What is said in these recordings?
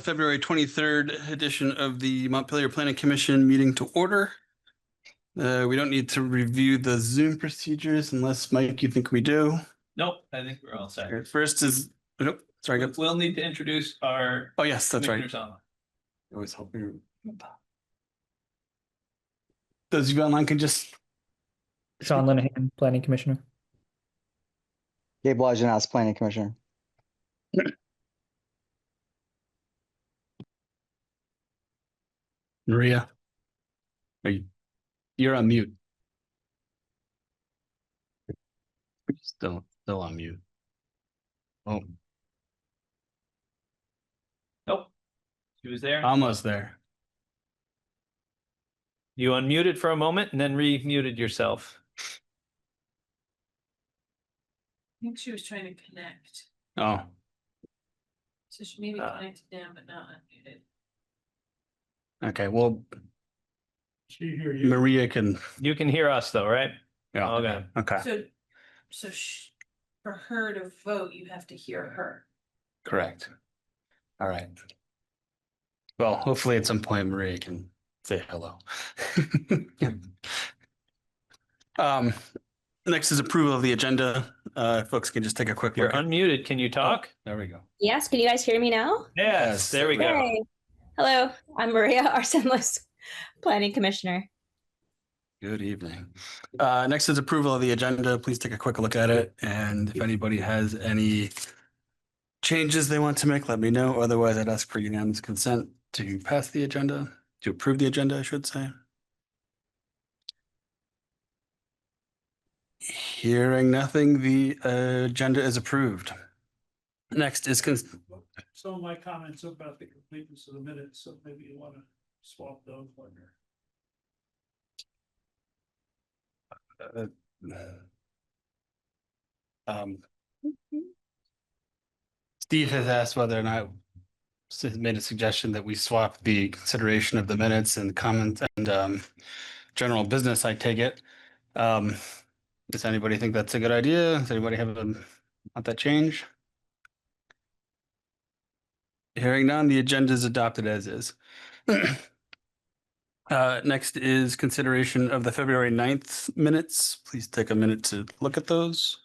February 23rd edition of the Montpelier Planning Commission meeting to order. We don't need to review the Zoom procedures unless, Mike, you think we do. Nope, I think we're all set. Okay, first is, nope, sorry. We'll need to introduce our. Oh, yes, that's right. commissioners online. I was hoping. Those of you online can just. Sean Linehan, Planning Commissioner. Gabe Lajeunesse, Planning Commissioner. Maria. You're on mute. Still on mute. Oh, Nope. She was there. almost there. You unmuted for a moment and then re-muted yourself. I think she was trying to connect. Oh, So she maybe connected down, but not unmuted. okay. Well, She hear you. Maria can. You can hear us though, right? Yeah. Okay. Okay. So for her to vote, you have to hear her. Correct. All right. Well, hopefully at some point Maria can say hello. Next is approval of the agenda. Folks can just take a quick You're look. unmuted. Can you talk? There we go. Yes, can you guys hear me now? Yes, there we go. Hey. Hello, I'm Maria Arsenlis, Planning Commissioner. Good evening. Next is approval of the agenda. Please take a quick look at it. And if anybody has any changes they want to make, let me know. Otherwise, I'd ask for unanimous consent to pass the agenda, to approve the agenda, I should say. Hearing nothing, the agenda is approved. Next is Some of my comments about the completeness of the minutes, so maybe you want to swap those later. Steve has asked whether or not made a suggestion that we swap the consideration of the minutes and comments and general business. I take it. Does anybody think that's a good idea? Does anybody have want that change? Hearing none, the agenda is adopted as is. Next is consideration of the February 9th minutes. Please take a minute to look at those.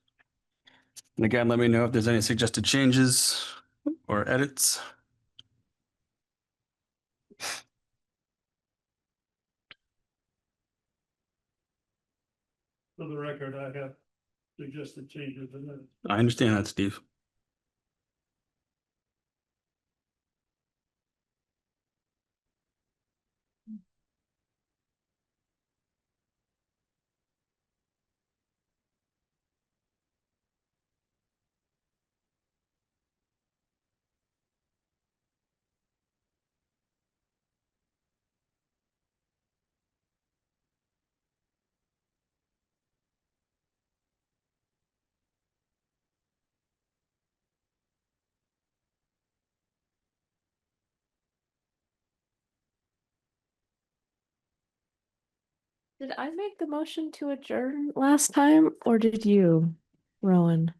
And again, let me know if there's any suggested changes or edits. For the record, I have suggested changes in it. I understand that, Steve. Did I make the motion to adjourn last time, or did you, Rowan?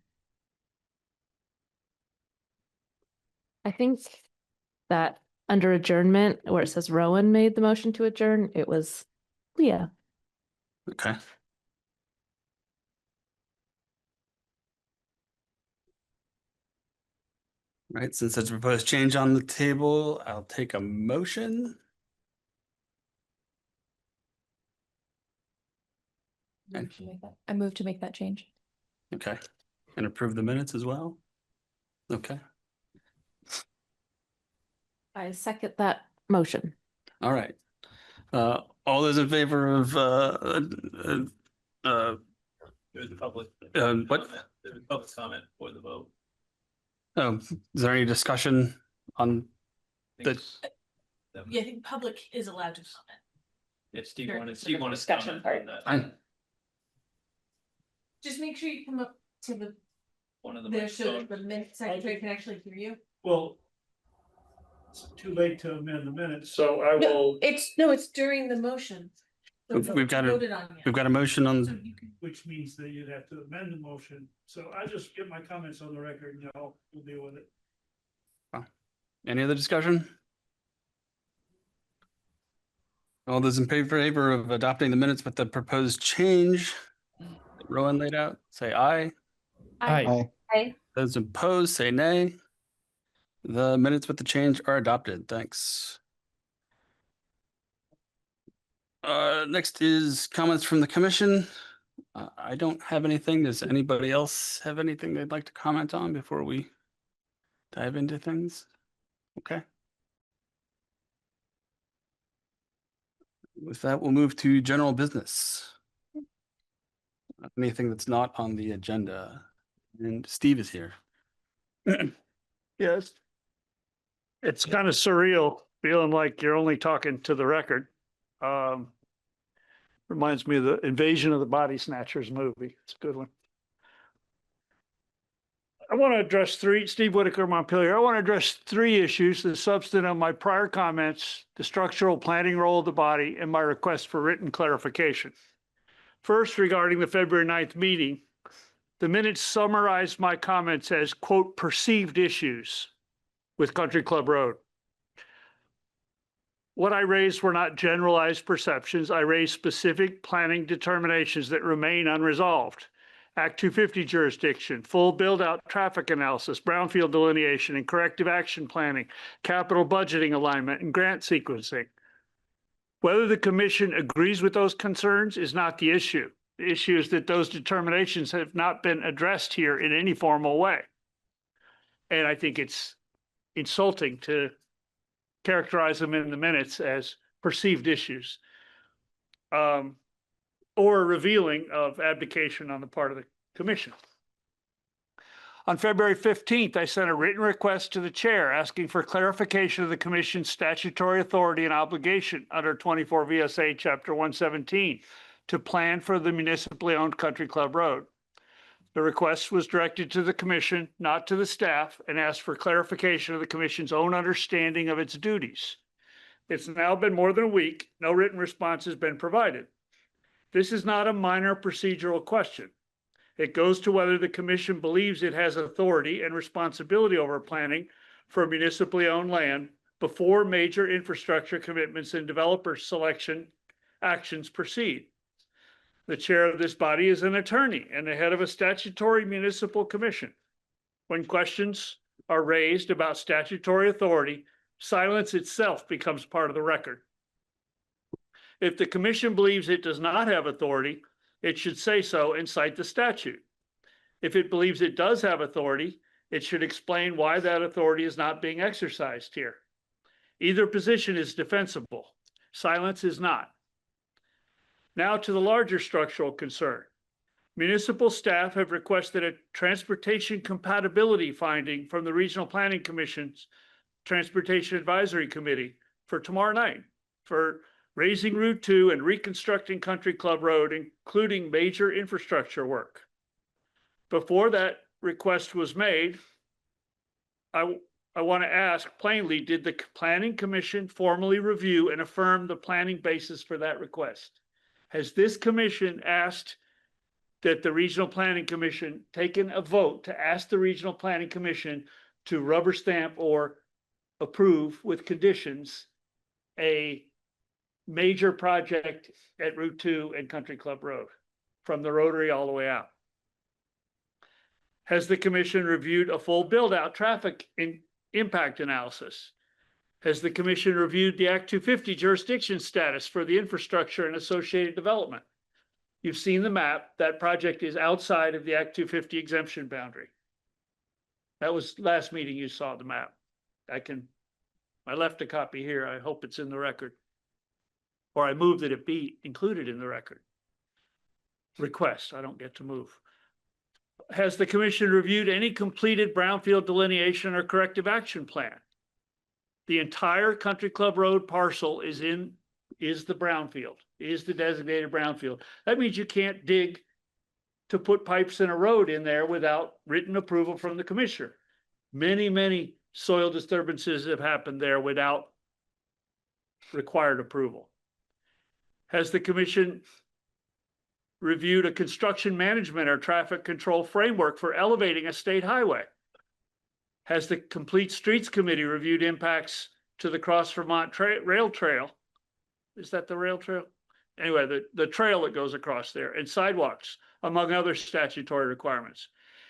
I think that under adjournment, where it says Rowan made the motion to adjourn, it was Leah. Okay. Right, since there's a proposed change on the table, I'll take a motion. I move to make that change. Okay, and approve the minutes as well. Okay, I second that motion. all right. All those in favor of There's the public. what? There's a public comment for the vote. Is there any discussion on the? Yeah, I think public is allowed to comment. If Steve Sure. wanted, For the discussion comment on that. Fine. Just make sure you come up to the, One of the there so that microphones. the minute secretary can actually hear you. Well, it's too late to amend the minutes, so I No, will, it's during the motion. The We've vote got a- voted on yet. We've got a motion So on, you can, which means that you'd have to amend the motion. So I just get my comments on the record and we'll deal with it. Any other discussion? All those in favor of adopting the minutes with the proposed change that Rowan laid out, say aye. Aye. Aye. Those opposed, say nay. The minutes with the change are adopted. Thanks. Next is comments from the commission. I don't have anything. Does anybody else have anything they'd like to comment on before we dive into things? Okay. With that, we'll move to general business. Anything that's not on the agenda. And Steve is here. Yes. It's kind of surreal, feeling like you're only talking to the record. Reminds me of the Invasion of the Body Snatchers movie. It's a good one. I want to address Steve Whitaker, Montpelier. I want to address three issues: the substance of my prior comments, the structural planning role of the body, and my request for written clarification. First, regarding the February 9th meeting, the minutes summarized my comments as, quote, perceived issues with Country Club Road. What I raised were not generalized perceptions. I raised specific planning determinations that remain unresolved. Act 250 jurisdiction, full build-out traffic analysis, brownfield delineation and corrective action planning, capital budgeting alignment, and grant sequencing. Whether the commission agrees with those concerns is not the issue. The issue is that those determinations have not been addressed here in any formal way. And I think it's insulting to characterize them in the minutes as perceived issues, or revealing of abdication on the part of the commission. On February 15th, I sent a written request to the chair asking for clarification of the commission's statutory authority and obligation under 24 VSA Chapter 117 to plan for the municipally owned Country Club Road. The request was directed to the commission, not to the staff, and asked for clarification of the commission's own understanding of its duties. It's now been more than a week. No written response has been provided. This is not a minor procedural question. It goes to whether the commission believes it has authority and responsibility over planning for municipally owned land before major infrastructure commitments and developer selection actions proceed. The chair of this body is an attorney and the head of a statutory municipal commission. When questions are raised about statutory authority, silence itself becomes part of the record. If the commission believes it does not have authority, it should say so and cite the statute. If it believes it does have authority, it should explain why that authority is not being exercised here. Either position is defensible. Silence is not. Now to the larger structural concern. Municipal staff have requested a transportation compatibility finding from the Regional Planning Commission's Transportation Advisory Committee for tomorrow night for raising Route 2 and reconstructing Country Club Road, including major infrastructure work. Before that request was made, I want to ask plainly, did the Planning Commission formally review and affirm the planning basis for that request? Has this commission asked that the Regional Planning Commission taken a vote to ask the Regional Planning Commission to rubber stamp or approve with conditions a major project at Route 2 and Country Club Road from the Rotary all the way out? Has the commission reviewed a full build-out traffic impact analysis? Has the commission reviewed the Act 250 jurisdiction status for the infrastructure and associated development? You've seen the map. That project is outside of the Act 250 exemption boundary. That was last meeting you saw the map. I left a copy here. I hope it's in the record. Or I move that it be included in the record. Request, I don't get to move. Has the commission reviewed any completed brownfield delineation or corrective action plan? The entire Country Club Road parcel is the brownfield, is the designated brownfield. That means you can't dig to put pipes in a road in there without written approval from the commissioner. Many, many soil disturbances have happened there without required approval. Has the commission reviewed a construction management or traffic control framework for elevating a state highway? Has the Complete Streets Committee reviewed impacts to the Cross Vermont Rail Trail? Is that the rail trail? Anyway, the trail that goes across there, and sidewalks, among other statutory requirements.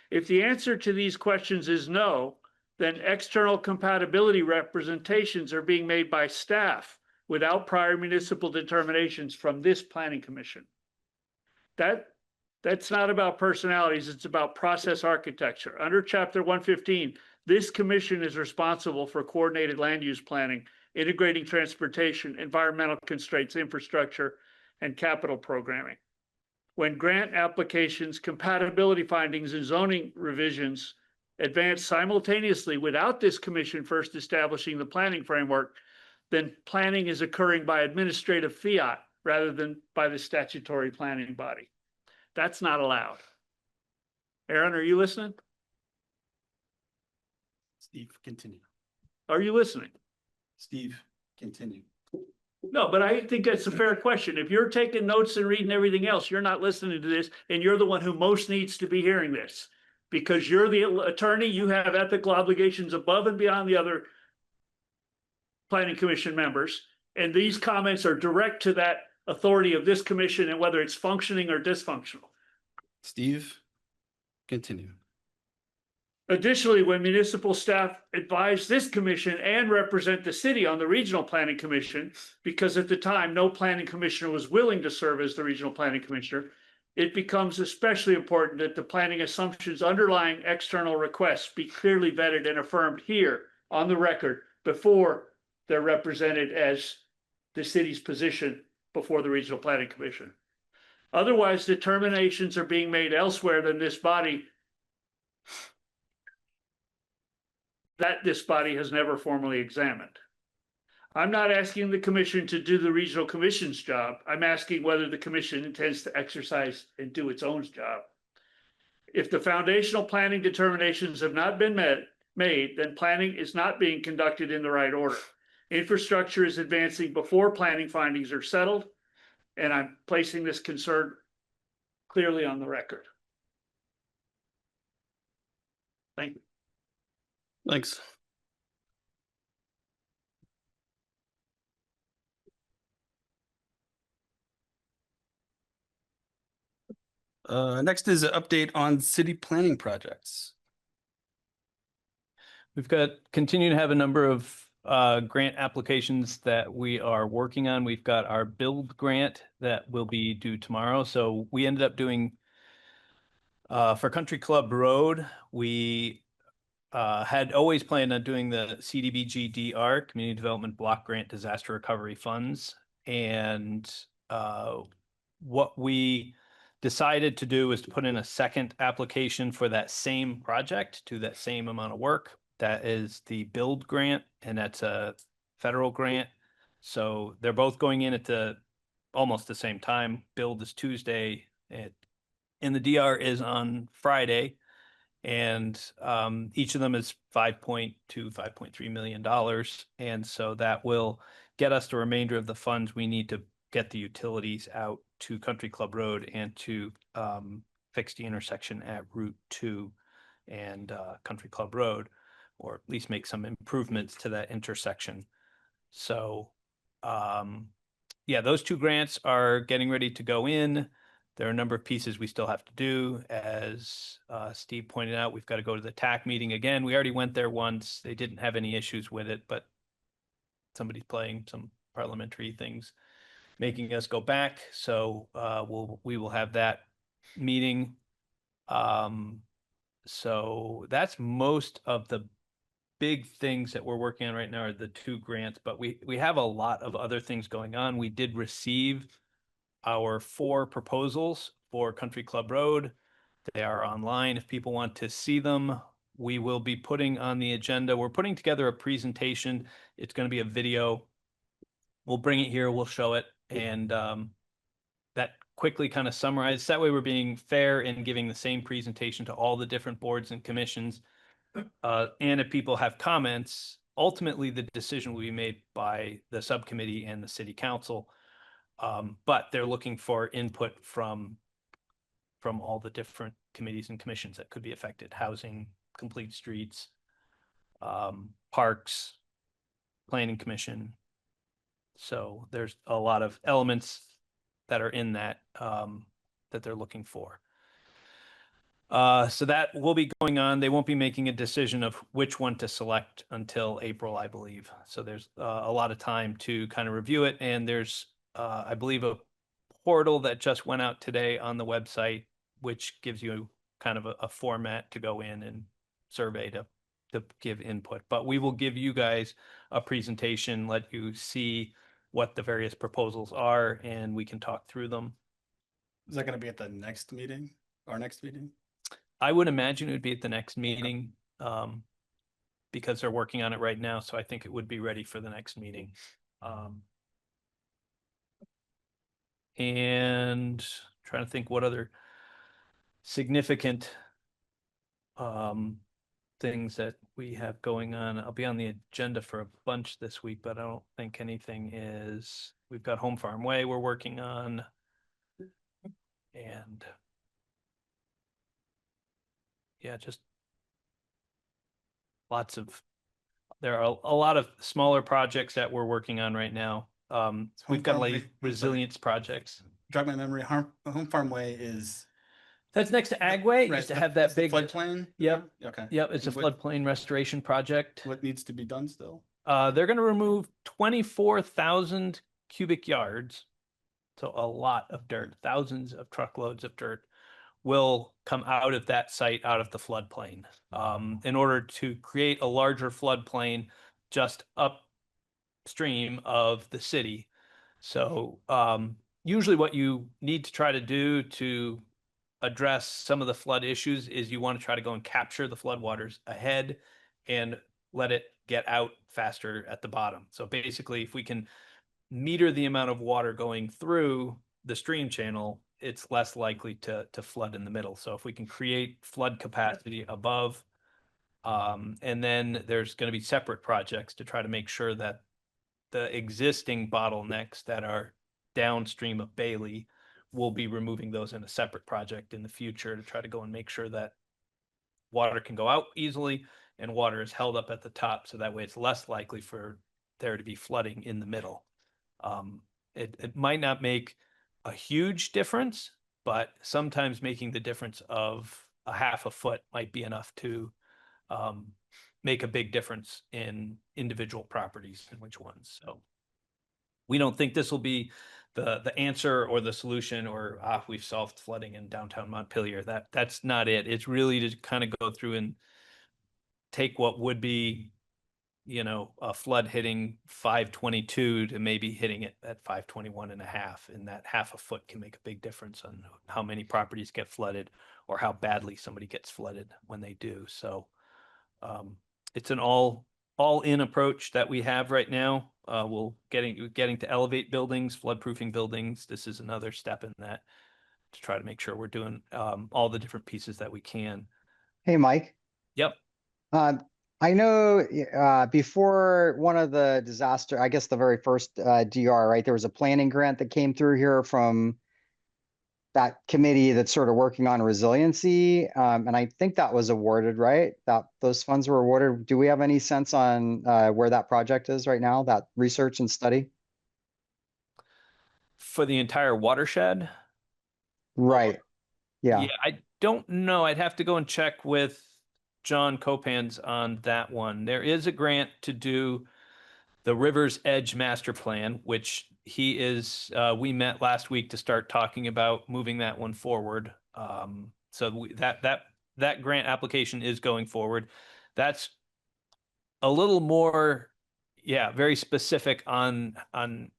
If the answer to these questions is no, then external compatibility representations are being made by staff without prior municipal determinations from this planning commission. That's not about personalities, it's about process architecture. Under Chapter 115, this commission is responsible for coordinated land use planning, integrating transportation, environmental constraints, infrastructure, and capital programming. When grant applications, compatibility findings, and zoning revisions advance simultaneously without this commission first establishing the planning framework, then planning is occurring by administrative fiat rather than by the statutory planning body. That's not allowed. Aaron, are you listening? Steve, continue. Are you listening? Steve, continue. No, but I think that's a fair question. If you're taking notes and reading everything else, you're not listening to this, and you're the one who most needs to be hearing this. Because you're the attorney, you have ethical obligations above and beyond the other planning commission members. And these comments are direct to that authority of this commission and whether it's functioning or dysfunctional. Steve, continue. Additionally, when municipal staff advise this commission and represent the city on the regional planning commission, because at the time no planning commissioner was willing to serve as the regional planning commissioner, it becomes especially important that the planning assumptions underlying external requests be clearly vetted and affirmed here on the record before they're represented as the city's position before the regional planning commission. Otherwise, determinations are being made elsewhere than this body that this body has never formally examined. I'm not asking the commission to do the regional commission's job. I'm asking whether the commission intends to exercise and do its own job. If the foundational planning determinations have not been made, then planning is not being conducted in the right order. Infrastructure is advancing before planning findings are settled, and I'm placing this concern clearly on the record. Thank you. Thanks. Next is an update on city planning projects. We've continue to have a number of grant applications that we are working on. We've got our build grant that will be due tomorrow. So we ended up doing for Country Club Road, we had always planned on doing the CDBG-DR, Community Development Block Grant Disaster Recovery Funds. And what we decided to do is to put in a second application for that same project to that same amount of work. That is the build grant, and that's a federal grant. So they're both going in at almost the same time. Build is Tuesday, and the DR is on Friday. And each of them is $5.2, $5.3 million. And so that will get us the remainder of the funds we need to get the utilities out to Country Club Road and to fix the intersection at Route 2 and Country Club Road, or at least make some improvements to that intersection. So yeah, those two grants are getting ready to go in. There are a number of pieces we still have to do. As Steve pointed out, we've got to go to the TAC meeting again. We already went there once. They didn't have any issues with it, but somebody's playing some parliamentary things, making us go back. So we will have that meeting. So that's most of the big things that we're working on right now are the two grants, but we have a lot of other things going on. We did receive our 4 proposals for Country Club Road. They are online if people want to see them. We will be putting on the agenda. We're putting together a presentation. It's going to be a video. We'll bring it here. We'll show it. And that quickly kind of summarizes. That way we're being fair in giving the same presentation to all the different boards and commissions. And if people have comments, ultimately the decision will be made by the subcommittee and the city council. But they're looking for input from all the different committees and commissions that could be affected: housing, complete streets, parks, planning commission. So there's a lot of elements that are in that that they're looking for. So that will be going on. They won't be making a decision of which one to select until April, I believe. So there's a lot of time to kind of review it. And there's, I believe, a portal that just went out today on the website, which gives you kind of a format to go in and survey to give input. But we will give you guys a presentation, let you see what the various proposals are, and we can talk through them. Is that going to be at the next meeting? Our next meeting? I would imagine it would be at the next meeting, because they're working on it right now, so I think it would be ready for the next meeting. And trying to think what other significant things that we have going on. I'll be on the agenda for a bunch this week, but I don't think anything is. We've got Home Farm Way we're working on, and yeah, just there are a lot of smaller projects that we're working on right now. We've got Farm like Way- resilience projects. Jog my memory. Home Farm Way is That's next to Agway, right, is to the- have that that's the big. floodplain. Yep. Okay. Yep, it's a And what- floodplain restoration project. What needs to be done still? They're gonna remove 24,000 cubic yards. So a lot of dirt, thousands of truckloads of dirt will come out of that site, out of the floodplain. In order to create a larger floodplain just upstream of the city. So usually what you need to try to do to address some of the flood issues is you want to try to go and capture the floodwaters ahead and let it get out faster at the bottom. So basically, if we can meter the amount of water going through the stream channel, it's less likely to flood in the middle. So if we can create flood capacity above, and then there's going to be separate projects to try to make sure that the existing bottlenecks that are downstream of Bailey, will be removing those in a separate project in the future to try to go and make sure that water can go out easily and water is held up at the top. So that way it's less likely for there to be flooding in the middle. It might not make a huge difference, but sometimes making the difference of a half a foot might be enough to make a big difference in individual properties and which ones. So we don't think this will be the answer or the solution, or we've solved flooding in downtown Montpelier. That's not it. It's really to kind of go through and take what would be, a flood hitting 522 to maybe hitting it at 521 and a half. And that half a foot can make a big difference on how many properties get flooded or how badly somebody gets flooded when they do. So it's an all-in approach that we have right now. We'll getting to elevate buildings, floodproofing buildings. This is another step in that to try to make sure we're doing all the different pieces that we can. Hey, Mike. Yep. I know before one of the disaster, I guess the very first DR, right? There was a planning grant that came through here from that committee that's sort of working on resiliency. And I think that was awarded, right? That those funds were awarded. Do we have any sense on where that project is right now, that research and study? For the entire watershed? Right. Yeah. I don't know. I'd have to go and check with John Copans on that one. There is a grant to do the River's Edge Master Plan, which we met last week to start talking about moving that one forward. So that grant application is going forward. That's a little more, very specific on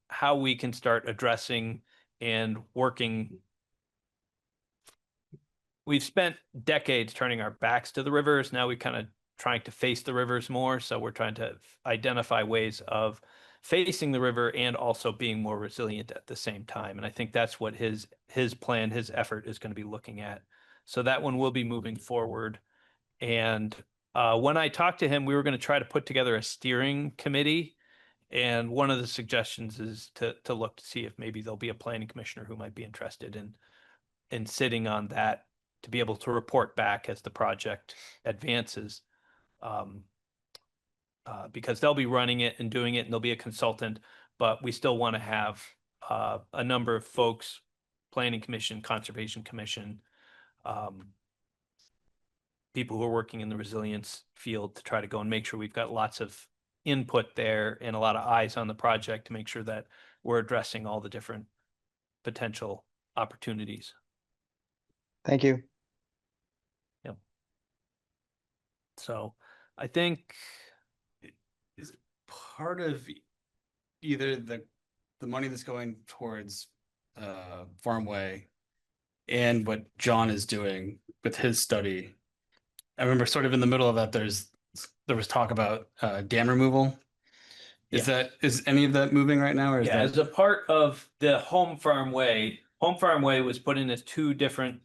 how we can start addressing and working. We've spent decades turning our backs to the rivers. Now we're kind of trying to face the rivers more. So we're trying to identify ways of facing the river and also being more resilient at the same time. And I think that's what his plan, his effort is going to be looking at. So that one will be moving forward. And when I talked to him, we were going to try to put together a steering committee. And one of the suggestions is to look to see if maybe there'll be a planning commissioner who might be interested in sitting on that, to be able to report back as the project advances. because they'll be running it and doing it, and there'll be a consultant, but we still want to have a number of folks, Planning Commission, Conservation Commission, people who are working in the resilience field to try to go and make sure we've got lots of input there and a lot of eyes on the project to make sure that we're addressing all the different potential opportunities. Thank you. So I think Is part of either the money that's going towards Farmway and what John is doing with his study. I remember sort of in the middle of that, there was talk about dam removal. Is any of that moving right now, or is yeah, that as a part of the Home Farm Way was put in as two different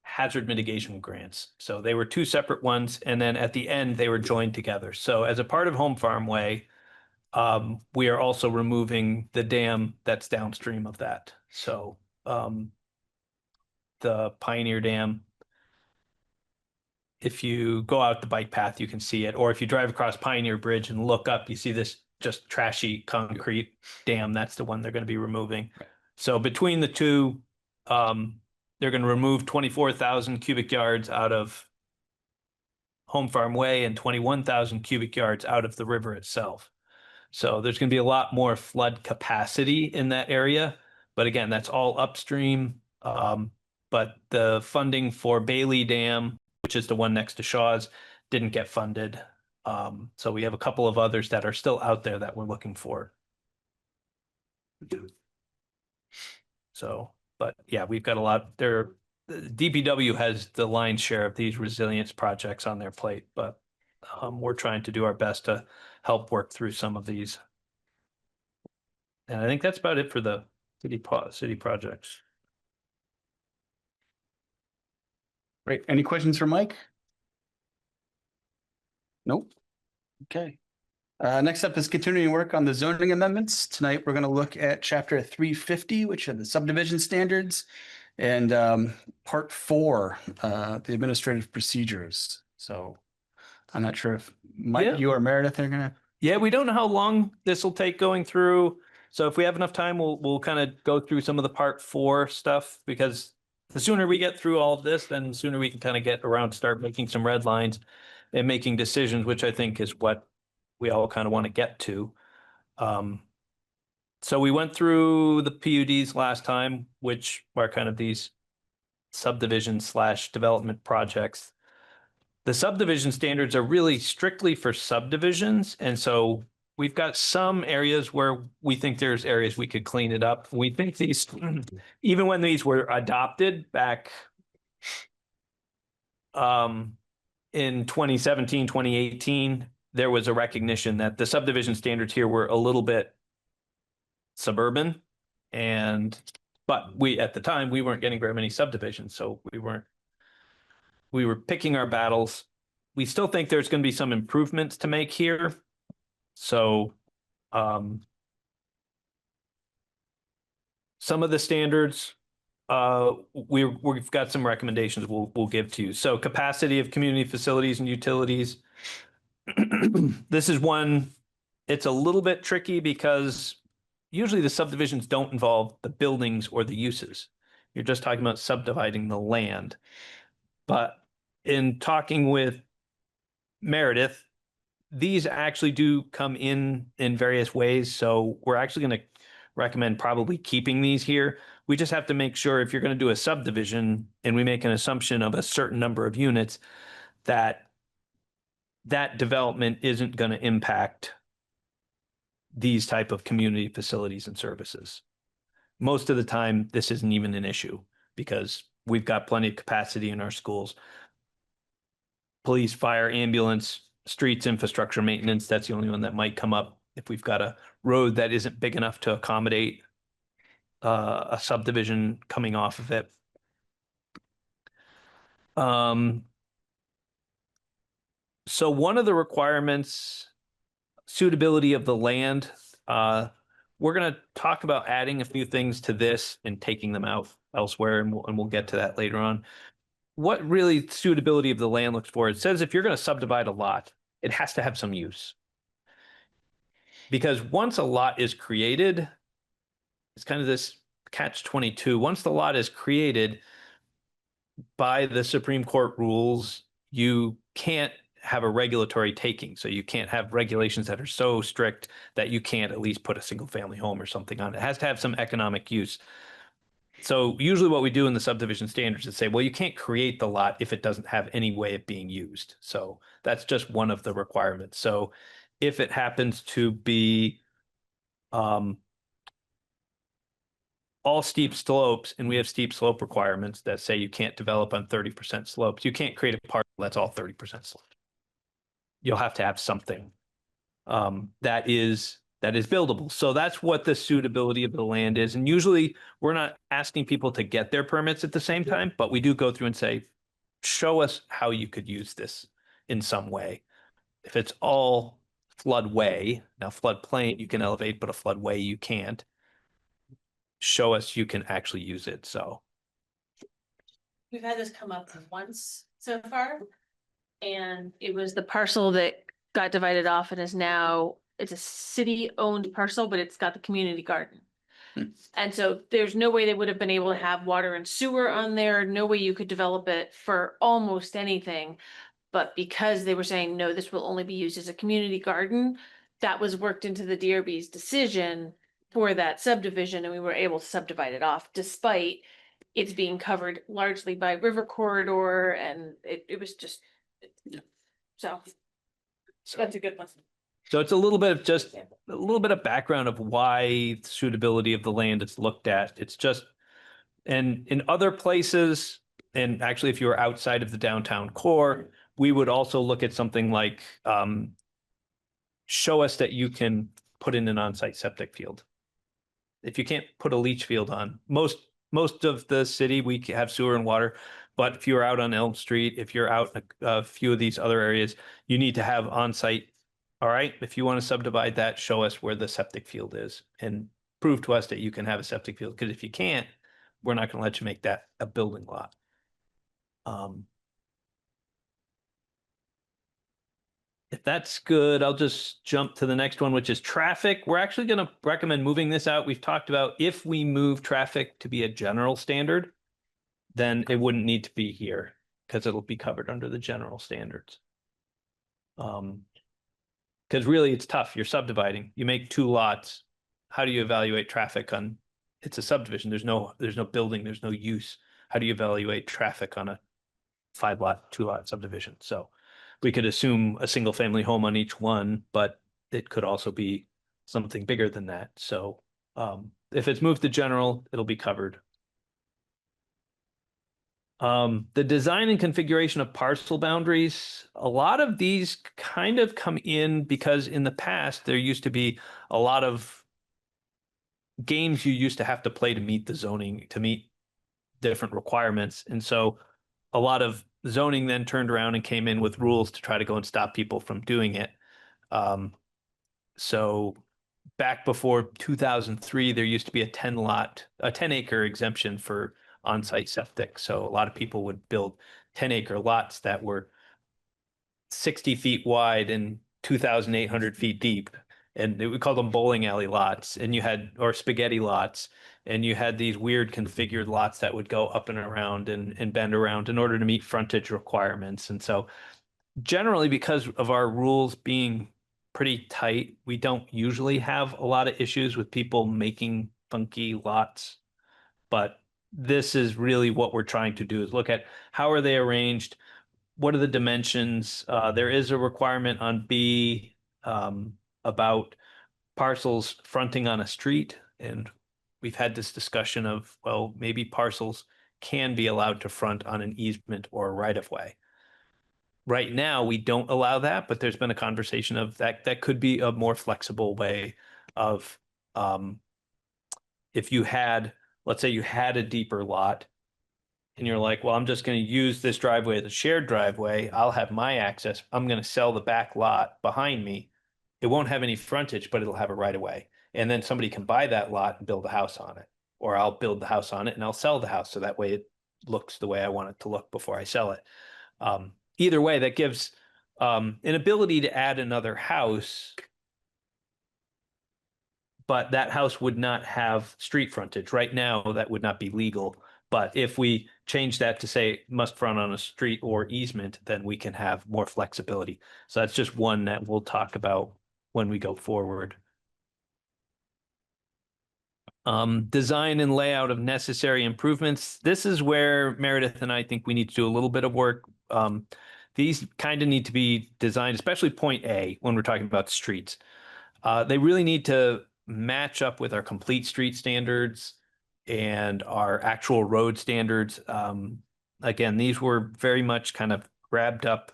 hazard mitigation grants. So they were two separate ones, and then at the end they were joined together. So as a part of Home Farm Way, we are also removing the dam that's downstream of that. So the Pioneer Dam, if you go out the bike path, you can see it. Or if you drive across Pioneer Bridge and look up, you see this just trashy concrete dam. That's the one they're going to be removing. Right. So between the two, they're going to remove 24,000 cubic yards out of Home Farm Way and 21,000 cubic yards out of the river itself. So there's going to be a lot more flood capacity in that area. But again, that's all upstream. But the funding for Bailey Dam, which is the one next to Shaw's, didn't get funded. So we have a couple of others that are still out there that we're looking for. So, but yeah, we've got a lot there. DPW has the lion's share of these resilience projects on their plate, but we're trying to do our best to help work through some of these. And I think that's about it for the city projects. Great. Any questions for Mike? Nope. Okay. Next up is continuing work on the zoning amendments. Tonight, we're going to look at chapter 350, which are the subdivision standards, and part 4, the administrative procedures. So I'm not sure if Mike, Yeah. you or Meredith are going to. Yeah, we don't know how long this will take going through. So if we have enough time, we'll kind of go through some of the part 4 stuff, because the sooner we get through all of this, then the sooner we can kind of get around to start making some red lines and making decisions, which I think is what we all kind of want to get to. So we went through the PUDs last time, which are kind of these subdivision / development projects. The subdivision standards are really strictly for subdivisions. And so we've got some areas where we think there's areas we could clean it up. We think these, even when these were adopted back in 2017, 2018, there was a recognition that the subdivision standards here were a little bit suburban. But at the time, we weren't getting very many subdivisions. So we were picking our battles. We still think there's going to be some improvements to make here. So some of the standards, we've got some recommendations we'll give to you. So capacity of community facilities and utilities. This is one, it's a little bit tricky because usually the subdivisions don't involve the buildings or the uses. You're just talking about subdividing the land. But in talking with Meredith, these actually do come in various ways. So we're actually going to recommend probably keeping these here. We just have to make sure if you're going to do a subdivision and we make an assumption of a certain number of units, that development isn't going to impact these type of community facilities and services. Most of the time, this isn't even an issue because we've got plenty of capacity in our schools. Police, fire, ambulance, streets, infrastructure maintenance, that's the only one that might come up if we've got a road that isn't big enough to accommodate a subdivision coming off of it. So one of the requirements, suitability of the land, we're going to talk about adding a few things to this and taking them out elsewhere, and we'll get to that later on. What really suitability of the land looks for, it says if you're going to subdivide a lot, it has to have some use. because once a lot is created, it's kind of this catch-22. Once the lot is created by the Supreme Court rules, you can't have a regulatory taking. So you can't have regulations that are so strict that you can't at least put a single family home or something on it. It has to have some economic use. So usually what we do in the subdivision standards is say, well, you can't create the lot if it doesn't have any way of being used. So that's just one of the requirements. So if it happens to be all steep slopes, and we have steep slope requirements that say you can't develop on 30% slopes, you can't create a parcel that's all 30% slope. You'll have to have something that is buildable. So that's what the suitability of the land is. And usually we're not asking people to get their permits at the same time, but we do go through and say, show us how you could use this in some way. If it's all floodway, now floodplain you can elevate, but a floodway you can't. Show us you can actually use it. So We've had this come up once so far. And it was the parcel that got divided off and is now, it's a city-owned parcel, but it's got the community garden. And so there's no way they would have been able to have water and sewer on there, no way you could develop it for almost anything. But because they were saying, no, this will only be used as a community garden, that was worked into the DRB's decision for that subdivision, and we were able to subdivide it off despite it's being covered largely by river corridor, and it was just, so that's a good one. So it's a little bit of just a little bit of background of why the suitability of the land is looked at. It's just, and in other places, and actually if you were outside of the downtown core, we would also look at something like show us that you can put in an on-site septic field. If you can't put a leach field on, most of the city, we have sewer and water, but if you're out on Elm Street, if you're out in a few of these other areas, you need to have on-site. All right, if you want to subdivide that, show us where the septic field is and prove to us that you can have a septic field. Because if you can't, we're not going to let you make that a building lot. If that's good, I'll just jump to the next one, which is traffic. We're actually going to recommend moving this out. We've talked about if we move traffic to be a general standard, then it wouldn't need to be here because it'll be covered under the general standards. Because really it's tough. You're subdividing. You make two lots. How do you evaluate traffic on? It's a subdivision. There's no building. There's no use. How do you evaluate traffic on a 5-lot, 2-lot subdivision? So we could assume a single family home on each one, but it could also be something bigger than that. So if it's moved to general, it'll be covered. The design and configuration of parcel boundaries, a lot of these kind of come in because in the past, there used to be a lot of games you used to have to play to meet the zoning, to meet different requirements. And so a lot of zoning then turned around and came in with rules to try to go and stop people from doing it. So back before 2003, there used to be a 10-acre exemption for on-site septic. So a lot of people would build 10-acre lots that were 60 feet wide and 2,800 feet deep. And we called them bowling alley lots, and you had, or spaghetti lots, and you had these weird configured lots that would go up and around and bend around in order to meet frontage requirements. And so generally, because of our rules being pretty tight, we don't usually have a lot of issues with people making funky lots. But this is really what we're trying to do, is look at how are they arranged? What are the dimensions? There is a requirement on B about parcels fronting on a street. And we've had this discussion of, well, maybe parcels can be allowed to front on an easement or a right of way. Right now, we don't allow that, but there's been a conversation of that could be a more flexible way of if you had, let's say you had a deeper lot and you're like, well, I'm just going to use this driveway as a shared driveway. I'll have my access. I'm going to sell the back lot behind me. It won't have any frontage, but it'll have a right of way. And then somebody can buy that lot and build a house on it, or I'll build the house on it and I'll sell the house. So that way it looks the way I want it to look before I sell it. Either way, that gives an ability to add another house but that house would not have street frontage. Right now, that would not be legal. But if we change that to say must front on a street or easement, then we can have more flexibility. So that's just one that we'll talk about when we go forward. Design and layout of necessary improvements. This is where Meredith and I think we need to do a little bit of work. These kind of need to be designed, especially point A when we're talking about streets. They really need to match up with our complete street standards and our actual road standards. Again, these were very much kind of grabbed up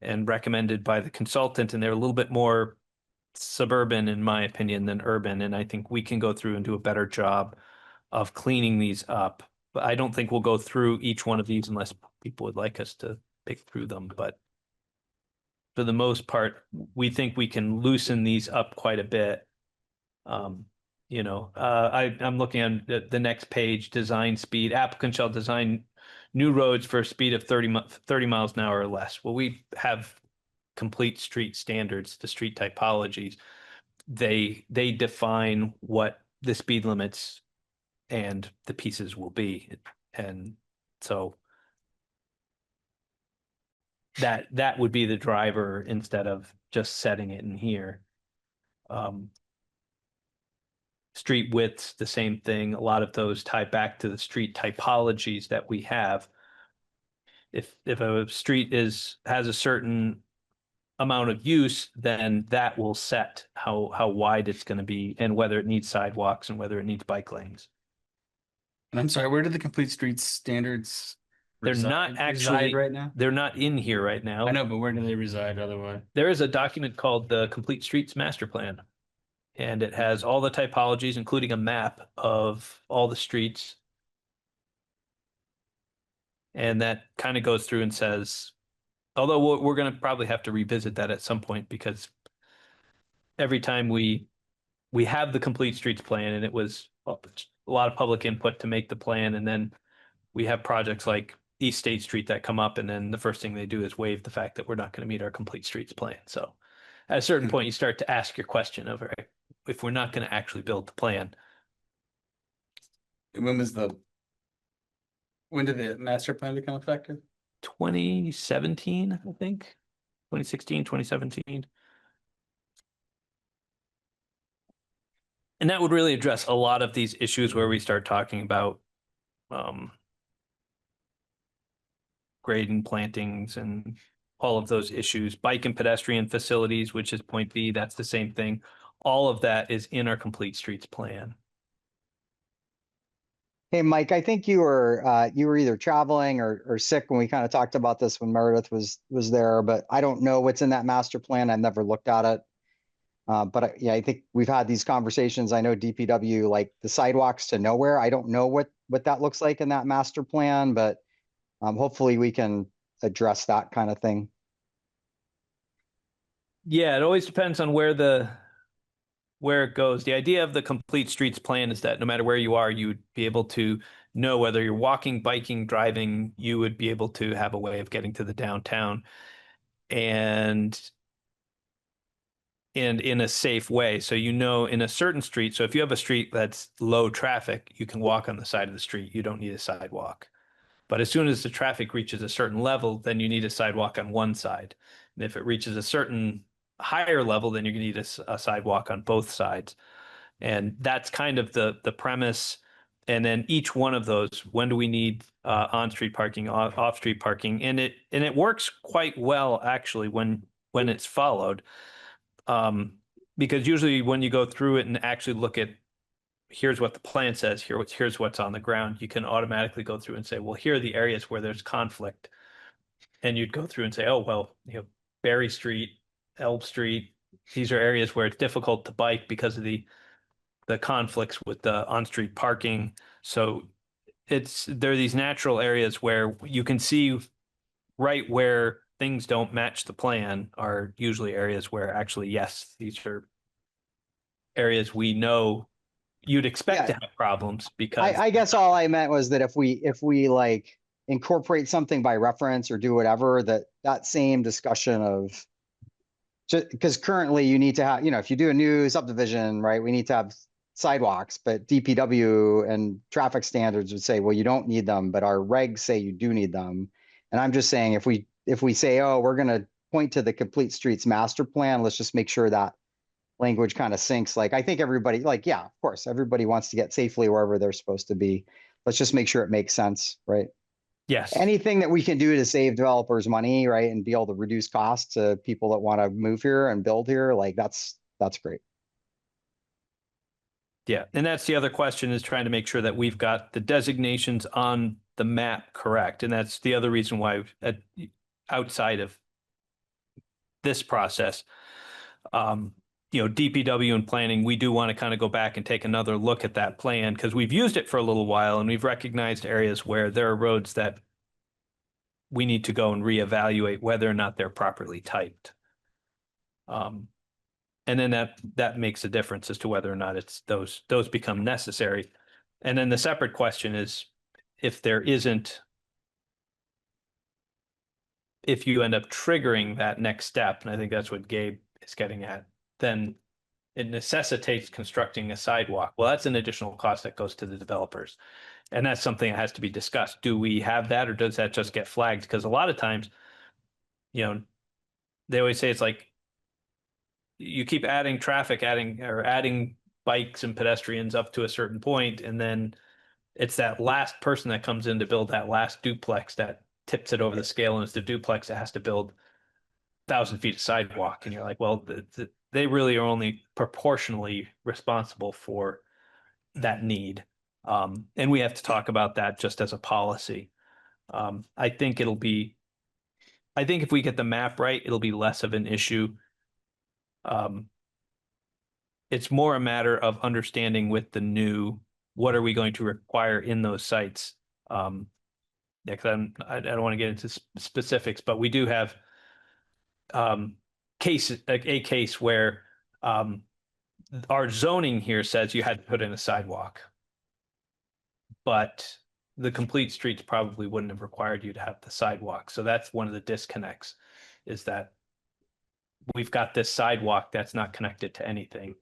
and recommended by the consultant, and they're a little bit more suburban, in my opinion, than urban. And I think we can go through and do a better job of cleaning these up. But I don't think we'll go through each one of these unless people would like us to pick through them. But for the most part, we think we can loosen these up quite a bit. I'm looking at the next page, design speed. Applicant shall design new roads for a speed of 30 miles an hour or less. Well, we have complete street standards, the street typologies. They define what the speed limits and the pieces will be. And so that would be the driver instead of just setting it in here. Street widths, the same thing. A lot of those tie back to the street typologies that we have. If a street has a certain amount of use, then that will set how wide it's going to be and whether it needs sidewalks and whether it needs bike lanes. And I'm sorry, where do the complete streets standards They're not reside actually right now? They're not in here right now. I know, but where do they reside otherwise? There is a document called the Complete Streets Master Plan, and it has all the typologies, including a map of all the streets. And that kind of goes through and says, although we're going to probably have to revisit that at some point, because every time we have the Complete Streets Plan, and it was a lot of public input to make the plan, and then we have projects like East State Street that come up, and then the first thing they do is waive the fact that we're not going to meet our Complete Streets Plan. So at a certain point, you start to ask your question of, right, if we're not going to actually build the plan. When did the master plan become effective? 2017, I think. 2016, 2017. And that would really address a lot of these issues where we start talking about grade and plantings and all of those issues. Bike and pedestrian facilities, which is point B, that's the same thing. All of that is in our Complete Streets Plan. Hey, Mike, I think you were either traveling or sick when we kind of talked about this when Meredith was there, but I don't know what's in that master plan. I've never looked at it. But yeah, I think we've had these conversations. I know DPW, like the sidewalks to nowhere. I don't know what that looks like in that master plan, but hopefully we can address that kind of thing. Yeah, it always depends on where it goes. The idea of the Complete Streets Plan is that no matter where you are, you would be able to know whether you're walking, biking, driving, you would be able to have a way of getting to the downtown and in a safe way. So, in a certain street, so if you have a street that's low traffic, you can walk on the side of the street. You don't need a sidewalk. But as soon as the traffic reaches a certain level, then you need a sidewalk on one side. And if it reaches a certain higher level, then you're going to need a sidewalk on both sides. And that's kind of the premise. And then each one of those, when do we need on-street parking, off-street parking? And it works quite well, actually, when it's followed. Because usually when you go through it and actually look at, here's what the plan says, here's what's on the ground, you can automatically go through and say, well, here are the areas where there's conflict. And you'd go through and say, oh, well, Berry Street, Elb Street, these are areas where it's difficult to bike because of the conflicts with the on-street parking. So there are these natural areas where you can see right where things don't match the plan are usually areas where actually, yes, these are areas we know you'd expect to have problems because I guess all I meant was that if we like incorporate something by reference or do whatever, that same discussion of just because currently you need to have, if you do a new subdivision, right, we need to have sidewalks, but DPW and traffic standards would say, well, you don't need them, but our regs say you do need them. And I'm just saying, if we say, oh, we're gonna point to the complete streets master plan, let's just make sure that language kind of syncs. Like, I think everybody, like, yeah, of course, everybody wants to get safely wherever they're supposed to be. Let's just make sure it makes sense, right? Yes. Anything that we can do to save developers money, right, and be able to reduce costs to people that want to move here and build here, like that's great. Yeah, and that's the other question, is trying to make sure that we've got the designations on the map correct. And that's the other reason why outside of this process, DPW and planning, we do want to kind of go back and take another look at that plan, because we've used it for a little while and we've recognized areas where there are roads that we need to go and reevaluate whether or not they're properly typed. And then that makes a difference as to whether or not it's those become necessary. And then the separate question is, if you end up triggering that next step, and I think that's what Gabe is getting at, then it necessitates constructing a sidewalk. Well, that's an additional cost that goes to the developers. And that's something that has to be discussed. Do we have that, or does that just get flagged? Because a lot of times, they always say it's like, you keep adding traffic, adding bikes and pedestrians up to a certain point, and then it's that last person that comes in to build that last duplex that tips it over the scale, and it's the duplex that has to build 1,000 feet of sidewalk. And you're like, well, they really are only proportionally responsible for that need. And we have to talk about that just as a policy. I think if we get the map right, it'll be less of an issue. It's more a matter of understanding with the new, what are we going to require in those sites? Because I don't want to get into specifics, but we do have a case where our zoning here says you had to put in a sidewalk, but the complete streets probably wouldn't have required you to have the sidewalk. So that's one of the disconnects, is that we've got this sidewalk that's not connected to anything.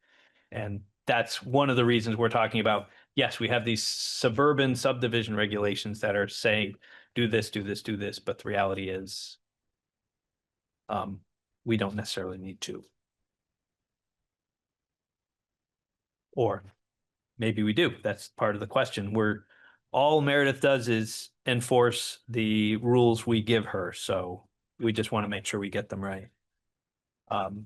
And that's one of the reasons we're talking about, yes, we have these suburban subdivision regulations that are saying, do this, do this, do this. But the reality is, we don't necessarily need to. Or maybe we do. That's part of the question. All Meredith does is enforce the rules we give her. So we just want to make sure we get them right. And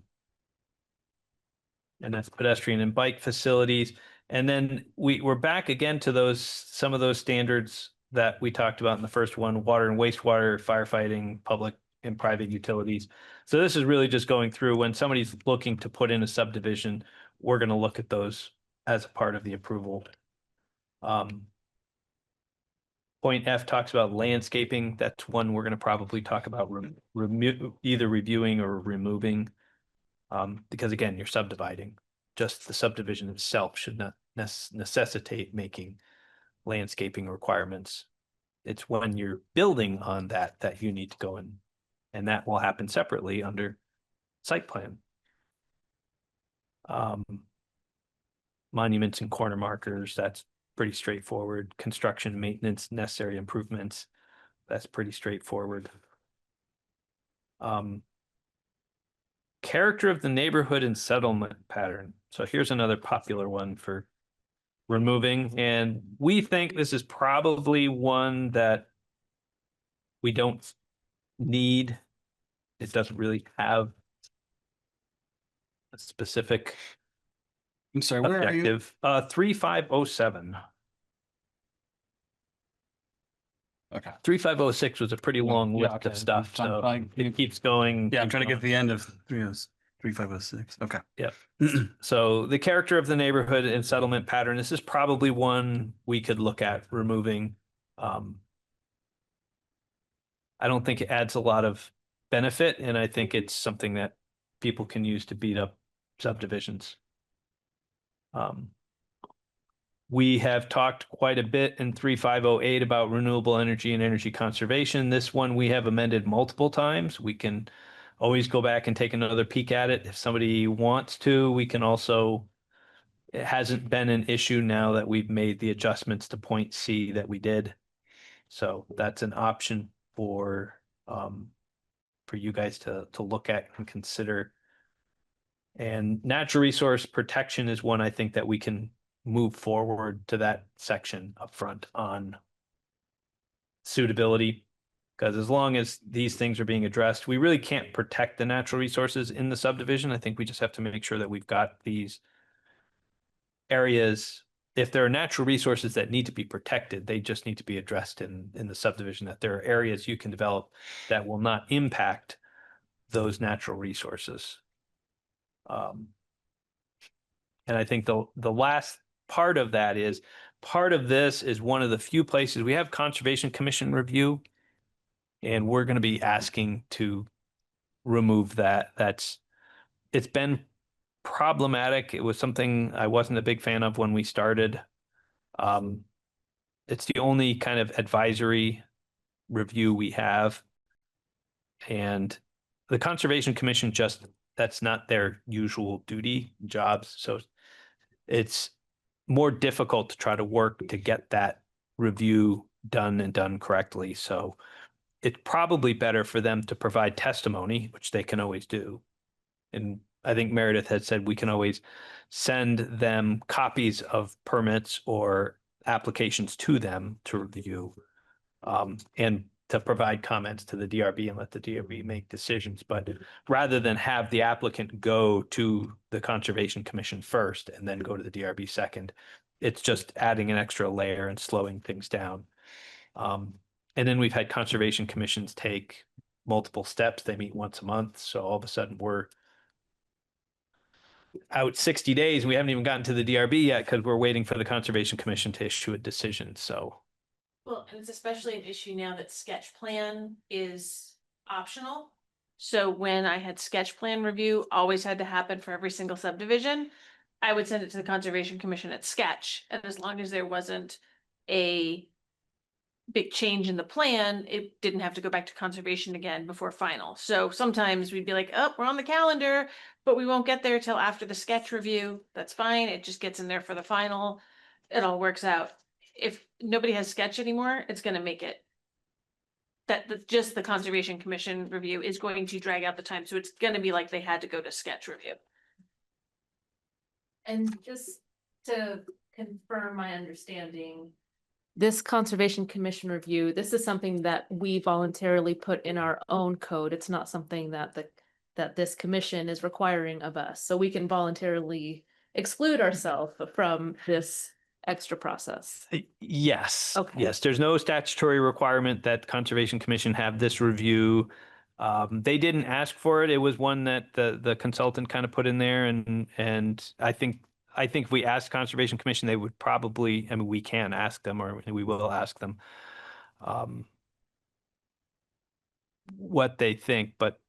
that's pedestrian and bike facilities. And then we're back again to some of those standards that we talked about in the first one: water and wastewater, firefighting, public and private utilities. So this is really just going through, when somebody's looking to put in a subdivision, we're going to look at those as a part of the approval. Point F talks about landscaping. That's one we're going to probably talk about either reviewing or removing. Because again, you're subdividing. Just the subdivision itself should not necessitate making landscaping requirements. It's when you're building on that you need to go in, and that will happen separately under site plan. Monuments and corner markers, that's pretty straightforward. Construction, maintenance, necessary improvements, that's pretty straightforward. Character of the neighborhood and settlement pattern. So here's another popular one for removing, and we think this is probably one that we don't need. It doesn't really have a specific I'm sorry, where are you? objective. 3507. Okay. 3506 was a pretty long Yeah, list okay. of stuff, I'm so fine. it keeps going. Yeah, I'm trying to get to the end of 3506. Okay. Yeah. So the character of the neighborhood and settlement pattern, this is probably one we could look at removing. I don't think it adds a lot of benefit, and I think it's something that people can use to beat up subdivisions. We have talked quite a bit in 3508 about renewable energy and energy conservation. This one we have amended multiple times. We can always go back and take another peek at it. If somebody wants to, we can also, it hasn't been an issue now that we've made the adjustments to point C that we did. So that's an option for you guys to look at and consider. And natural resource protection is one I think that we can move forward to that section up front on suitability. Because as long as these things are being addressed, we really can't protect the natural resources in the subdivision. I think we just have to make sure that we've got these areas. If there are natural resources that need to be protected, they just need to be addressed in the subdivision, that there are areas you can develop that will not impact those natural resources. And I think the last part of that is, part of this is one of the few places we have Conservation Commission review, and we're going to be asking to remove that. It's been problematic. It was something I wasn't a big fan of when we started. It's the only kind of advisory review we have. And the Conservation Commission that's not their usual duty jobs. So it's more difficult to try to work to get that review done and done correctly. So it's probably better for them to provide testimony, which they can always do. And I think Meredith had said we can always send them copies of permits or applications to them to review, and to provide comments to the DRB and let the DRB make decisions. But rather than have the applicant go to the Conservation Commission first and then go to the DRB second, it's just adding an extra layer and slowing things down. And then we've had Conservation Commissions take multiple steps. They meet once a month. So all of a sudden we're out 60 days. We haven't even gotten to the DRB yet because we're waiting for the Conservation Commission to issue a decision. So. Well, and it's especially an issue now that sketch plan is optional. So when I had sketch plan review, always had to happen for every single subdivision, I would send it to the Conservation Commission at sketch. And as long as there wasn't a big change in the plan, it didn't have to go back to conservation again before final. So sometimes we'd be like, oh, we're on the calendar, but we won't get there till after the sketch review. That's fine. It just gets in there for the final. It all works out. If nobody has sketch anymore, it's going to make it that just the Conservation Commission review is going to drag out the time. So it's going to be like they had to go to sketch review. And just to confirm my understanding, this Conservation Commission review, this is something that we voluntarily put in our own code. It's not something that that this commission is requiring of us. So we can voluntarily exclude ourselves from this extra process. Yes. Okay. Yes. There's no statutory requirement that Conservation Commission have this review. They didn't ask for it. It was one that the consultant kind of put in there, and I think if we asked Conservation Commission, they would probably, I mean, we can ask them, or we will ask them what they think. But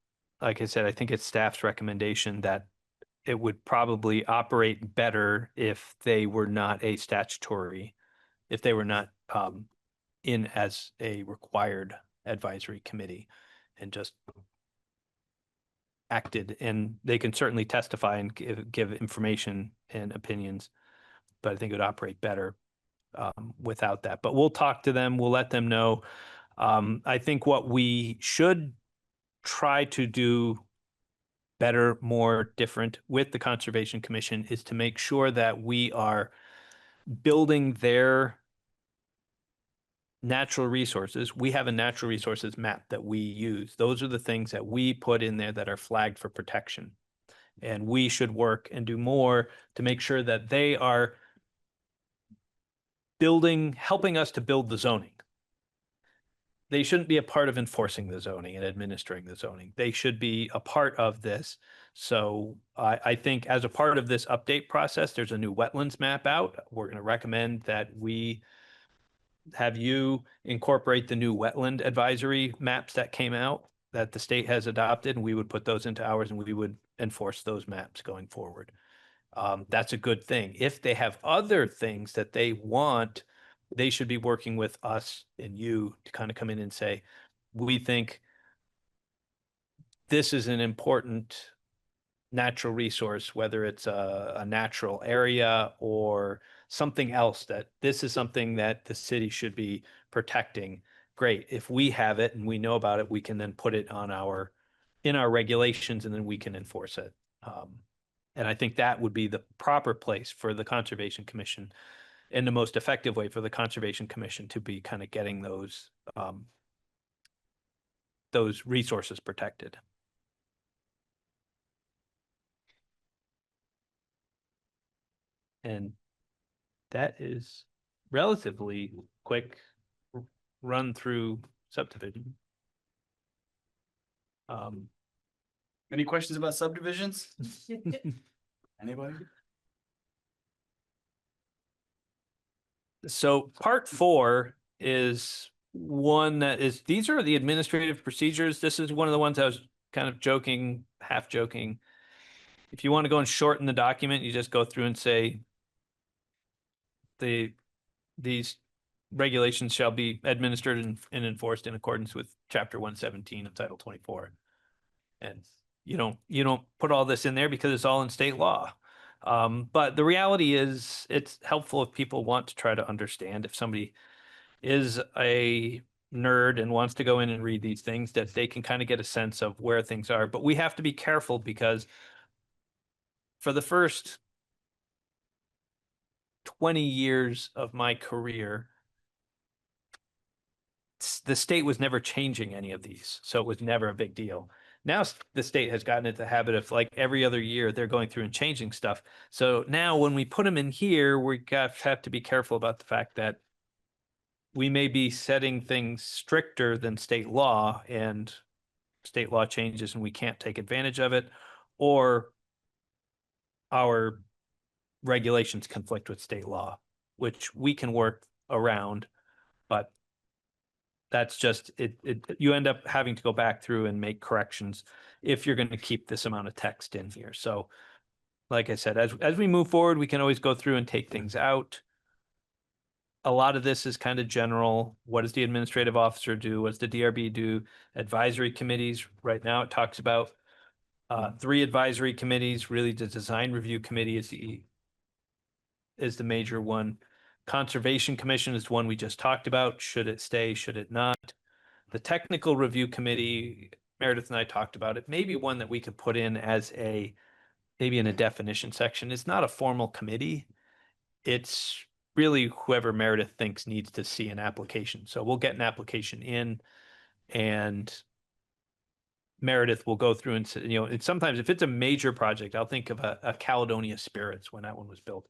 like I said, I think it's staff's recommendation that it would probably operate better if they were not a statutory, if they were not in as a required advisory committee and just acted. And they can certainly testify and give information and opinions, but I think it would operate better without that. But we'll talk to them. We'll let them know. I think what we should try to do better, more different with the Conservation Commission is to make sure that we are building their natural resources. We have a natural resources map that we use. Those are the things that we put in there that are flagged for protection. And we should work and do more to make sure that they are helping us to build the zoning. They shouldn't be a part of enforcing the zoning and administering the zoning. They should be a part of this. So I think as a part of this update process, there's a new wetlands map out. We're going to recommend that we have you incorporate the new wetland advisory maps that came out that the state has adopted, and we would put those into ours and we would enforce those maps going forward. That's a good thing. If they have other things that they want, they should be working with us and you to kind of come in and say, we think this is an important natural resource, whether it's a natural area or something else, that this is something that the city should be protecting. Great. If we have it and we know about it, we can then put it on in our regulations, and then we can enforce it. And I think that would be the proper place for the Conservation Commission, and the most effective way for the Conservation Commission to be kind of getting those resources protected. And that is relatively quick run through subdivision. Any questions about subdivisions? Anybody? So part 4 is one that is, these are the administrative procedures. This is one of the ones I was kind of joking, half joking. If you want to go and shorten the document, you just go through and say these regulations shall be administered and enforced in accordance with Chapter 117 of Title 24. And you don't put all this in there because it's all in state law. But the reality is it's helpful if people want to try to understand. If somebody is a nerd and wants to go in and read these things, that they can kind of get a sense of where things are. But we have to be careful, because for the first 20 years of my career, the state was never changing any of these. So it was never a big deal. Now the state has gotten into the habit of, like, every other year they're going through and changing stuff. So now when we put them in here, we have to be careful about the fact that we may be setting things stricter than state law, and state law changes and we can't take advantage of it, or our regulations conflict with state law, which we can work around, but that's just it. You end up having to go back through and make corrections if you're going to keep this amount of text in here. So like I said, as we move forward, we can always go through and take things out. A lot of this is kind of general. What does the administrative officer do? What does the DRB do? Advisory committees. Right now it talks about 3 advisory committees. Really, the design review committee is the major one. Conservation Commission is one we just talked about. Should it stay? Should it not? The technical review committee, Meredith and I talked about it. Maybe one that we could put in as maybe in a definition section. It's not a formal committee. It's really whoever Meredith thinks needs to see an application. So we'll get an application in, and Meredith will go through and say, it's sometimes, if it's a major project, I'll think of a Caledonia Spirits when that one was built.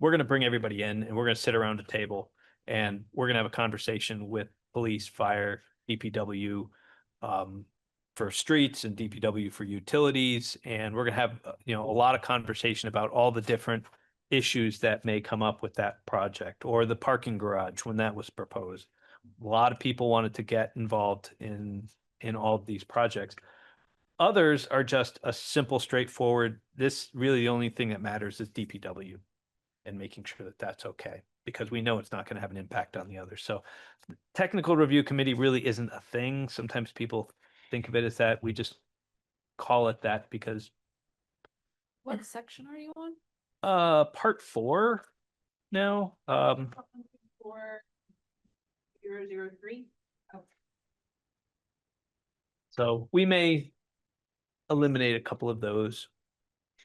We're going to bring everybody in and we're going to sit around a table and we're going to have a conversation with police, fire, DPW, for streets, and DPW for utilities. And we're going to have, a lot of conversation about all the different issues that may come up with that project, or the parking garage when that was proposed. A lot of people wanted to get involved in all of these projects. Others are just a simple, straightforward, this really the only thing that matters is DPW, and making sure that that's okay, because we know it's not going to have an impact on the others. So technical review committee really isn't a thing. Sometimes people think of it as that. We just call it that because. What section are you on? Part 4 now. 4003. So we may eliminate a couple of those,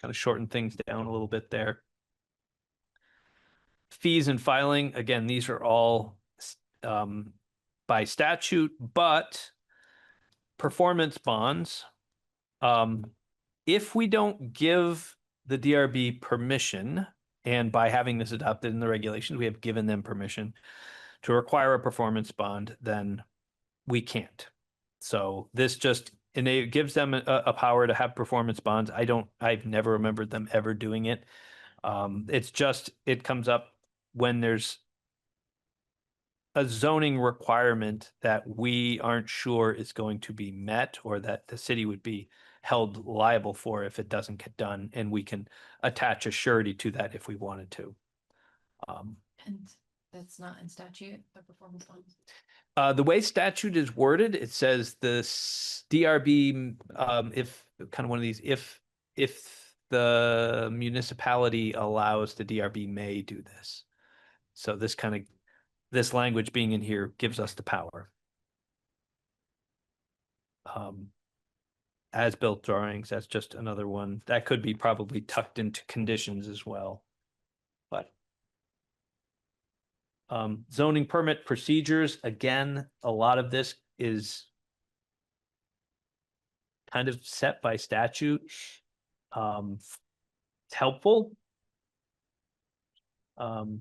kind of shorten things down a little bit there. Fees and filing, again, these are all by statute, but performance bonds, if we don't give the DRB permission, and by having this adopted in the regulations, we have given them permission to require a performance bond, then we can't. So this just, and it gives them a power to have performance bonds. I've never remembered them ever doing it. It's just, it comes up when there's a zoning requirement that we aren't sure is going to be met, or that the city would be held liable for if it doesn't get done, and we can attach a surety to that if we wanted to. And That's not in statute, the performance bonds. The way statute is worded, it says DRB, if kind of one of these, if the municipality allows, the DRB may do this. So this language being in here gives us the power. As built drawings, that's just another one that could be probably tucked into conditions as well. But zoning permit procedures, again, a lot of this is kind of set by statute. It's helpful. Some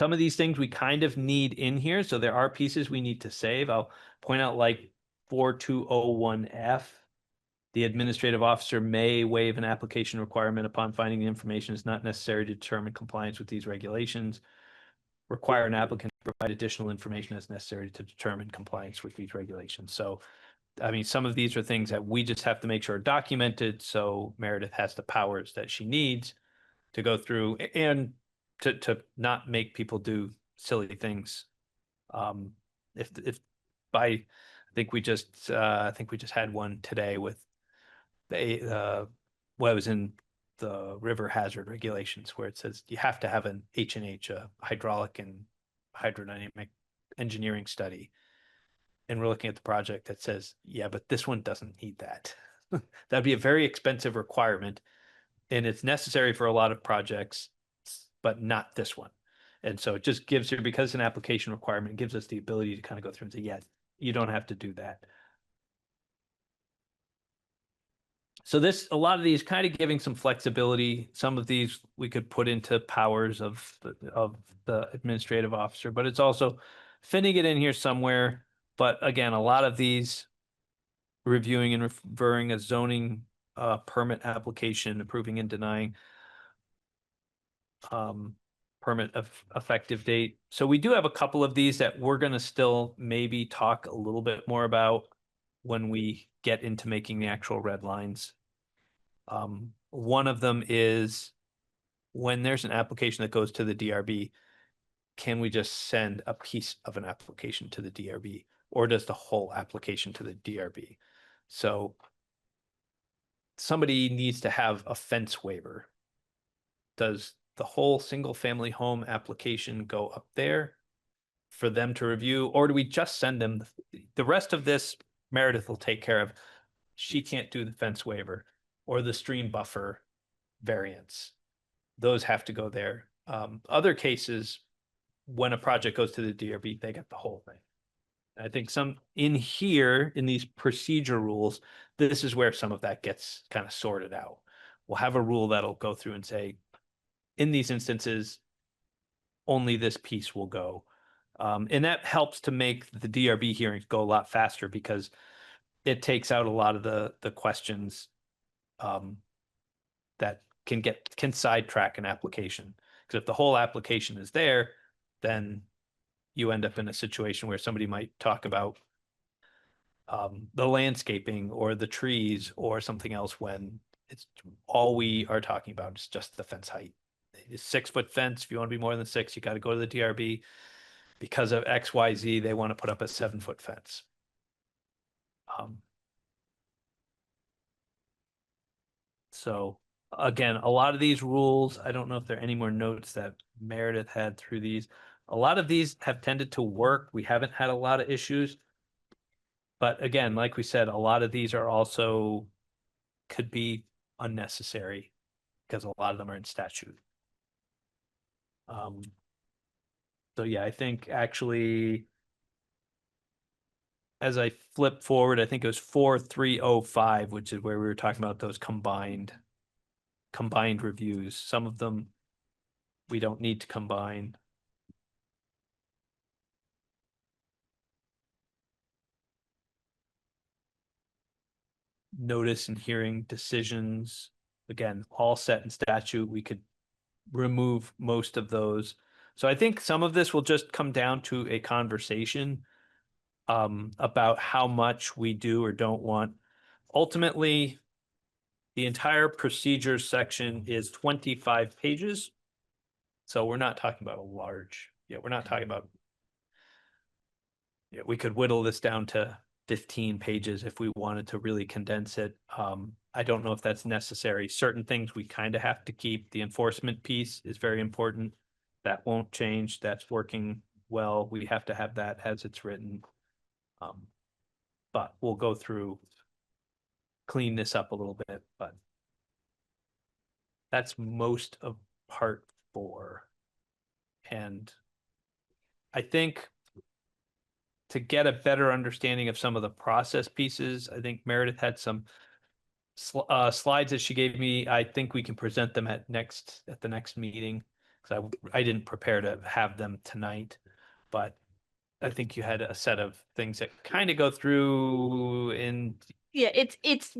of these things we kind of need in here, so there are pieces we need to save. I'll point out like 4201F. The administrative officer may waive an application requirement upon finding the information is not necessary to determine compliance with these regulations. Require an applicant to provide additional information as necessary to determine compliance with these regulations. So, I mean, some of these are things that we just have to make sure are documented. So Meredith has the powers that she needs to go through and to not make people do silly things. If by, I think we just had one today with the what was in the river hazard regulations where it says you have to have an H&H, a hydraulic and hydrodynamic engineering study. And we're looking at the project that says, yeah, but this one doesn't need that. That'd be a very expensive requirement. And it's necessary for a lot of projects, but not this one. And so it just gives her, because it's an application requirement, it gives us the ability to kind of go through and say, yeah, you don't have to do that. So a lot of these kind of giving some flexibility. Some of these we could put into powers of the administrative officer, but it's also fitting it in here somewhere. But again, a lot of these reviewing and referring a zoning permit application, approving and denying permit of effective date. So we do have a couple of these that we're going to still maybe talk a little bit more about when we get into making the actual red lines. One of them is when there's an application that goes to the DRB, can we just send a piece of an application to the DRB, or does the whole application to the DRB? So somebody needs to have a fence waiver. Does the whole single family home application go up there for them to review, or do we just send them the rest of this? Meredith will take care of. She can't do the fence waiver or the stream buffer variance. Those have to go there. Other cases, when a project goes to the DRB, they get the whole thing. I think some in here, in these procedure rules, this is where some of that gets kind of sorted out. We'll have a rule that'll go through and say, in these instances, only this piece will go. And that helps to make the DRB hearings go a lot faster because it takes out a lot of the questions that can sidetrack an application. Because if the whole application is there, then you end up in a situation where somebody might talk about the landscaping or the trees or something else when it's all we are talking about is just the fence height. It's 6 foot fence. If you want to be more than 6, you got to go to the DRB. Because of XYZ, they want to put up a 7 foot fence. So again, a lot of these rules, I don't know if there are any more notes that Meredith had through these. A lot of these have tended to work. We haven't had a lot of issues. But again, like we said, a lot of these are also could be unnecessary because a lot of them are in statute. So yeah, I think actually, as I flip forward, I think it was 4305, which is where we were talking about those combined reviews. Some of them we don't need to combine. Notice and hearing decisions, again, all set in statute. We could remove most of those. So I think some of this will just come down to a conversation about how much we do or don't want. Ultimately, the entire procedures section is 25 pages. So we're not talking about a large Yeah, we're not talking about. Yeah, we could whittle this down to 15 pages if we wanted to really condense it. I don't know if that's necessary. Certain things we kind of have to keep. The enforcement piece is very important. That won't change. That's working well. We have to have that as it's written. But we'll go through, clean this up a little bit, but that's most of part 4. And I think to get a better understanding of some of the process pieces, I think Meredith had some slides that she gave me. I think we can present them at the next meeting, because I didn't prepare to have them tonight, but I think you had a set of things that kind of go through in. Yeah, it's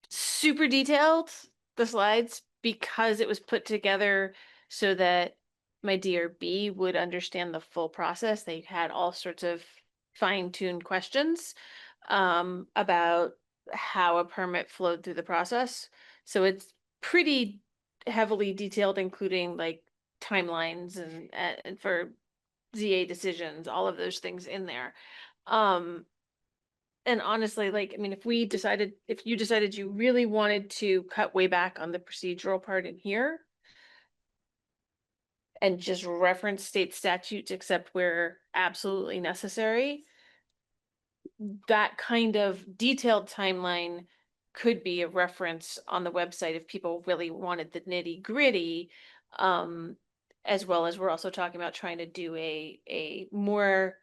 super detailed, the slides, because it was put together so that my DRB would understand the full process. They had all sorts of fine-tuned questions about how a permit flowed through the process. So it's pretty heavily detailed, including like timelines and for ZA decisions, all of those things in there. And honestly, like, I mean, if you decided you really wanted to cut way back on the procedural part in here and just reference state statutes except where absolutely necessary, that kind of detailed timeline could be a reference on the website if people really wanted the nitty gritty. As well as we're also talking about trying to do a more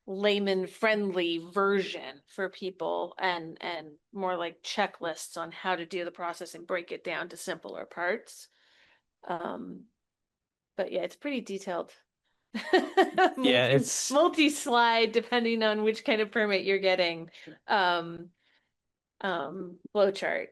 layman friendly version for people and more like checklists on how to do the process and break it down to simpler parts. But yeah, it's pretty detailed. Yeah, it's multi-slide depending on which kind of permit you're getting. Flowchart.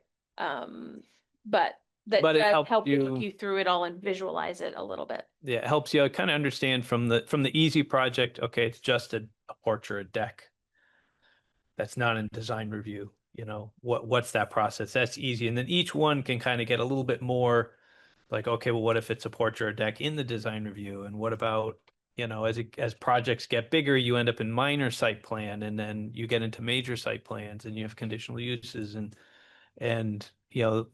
But that But it does helps help you- walk you through it all and visualize it a little bit. Yeah, it helps you kind of understand from the easy project. Okay, it's just a porch or a deck. That's not in design review. You know, what's that process? That's easy. And then each one can kind of get a little bit more like, okay, well, what if it's a porch or a deck in the design review? And what about, you know, as projects get bigger, you end up in minor site plan, and then you get into major site plans, and you have conditional uses, and you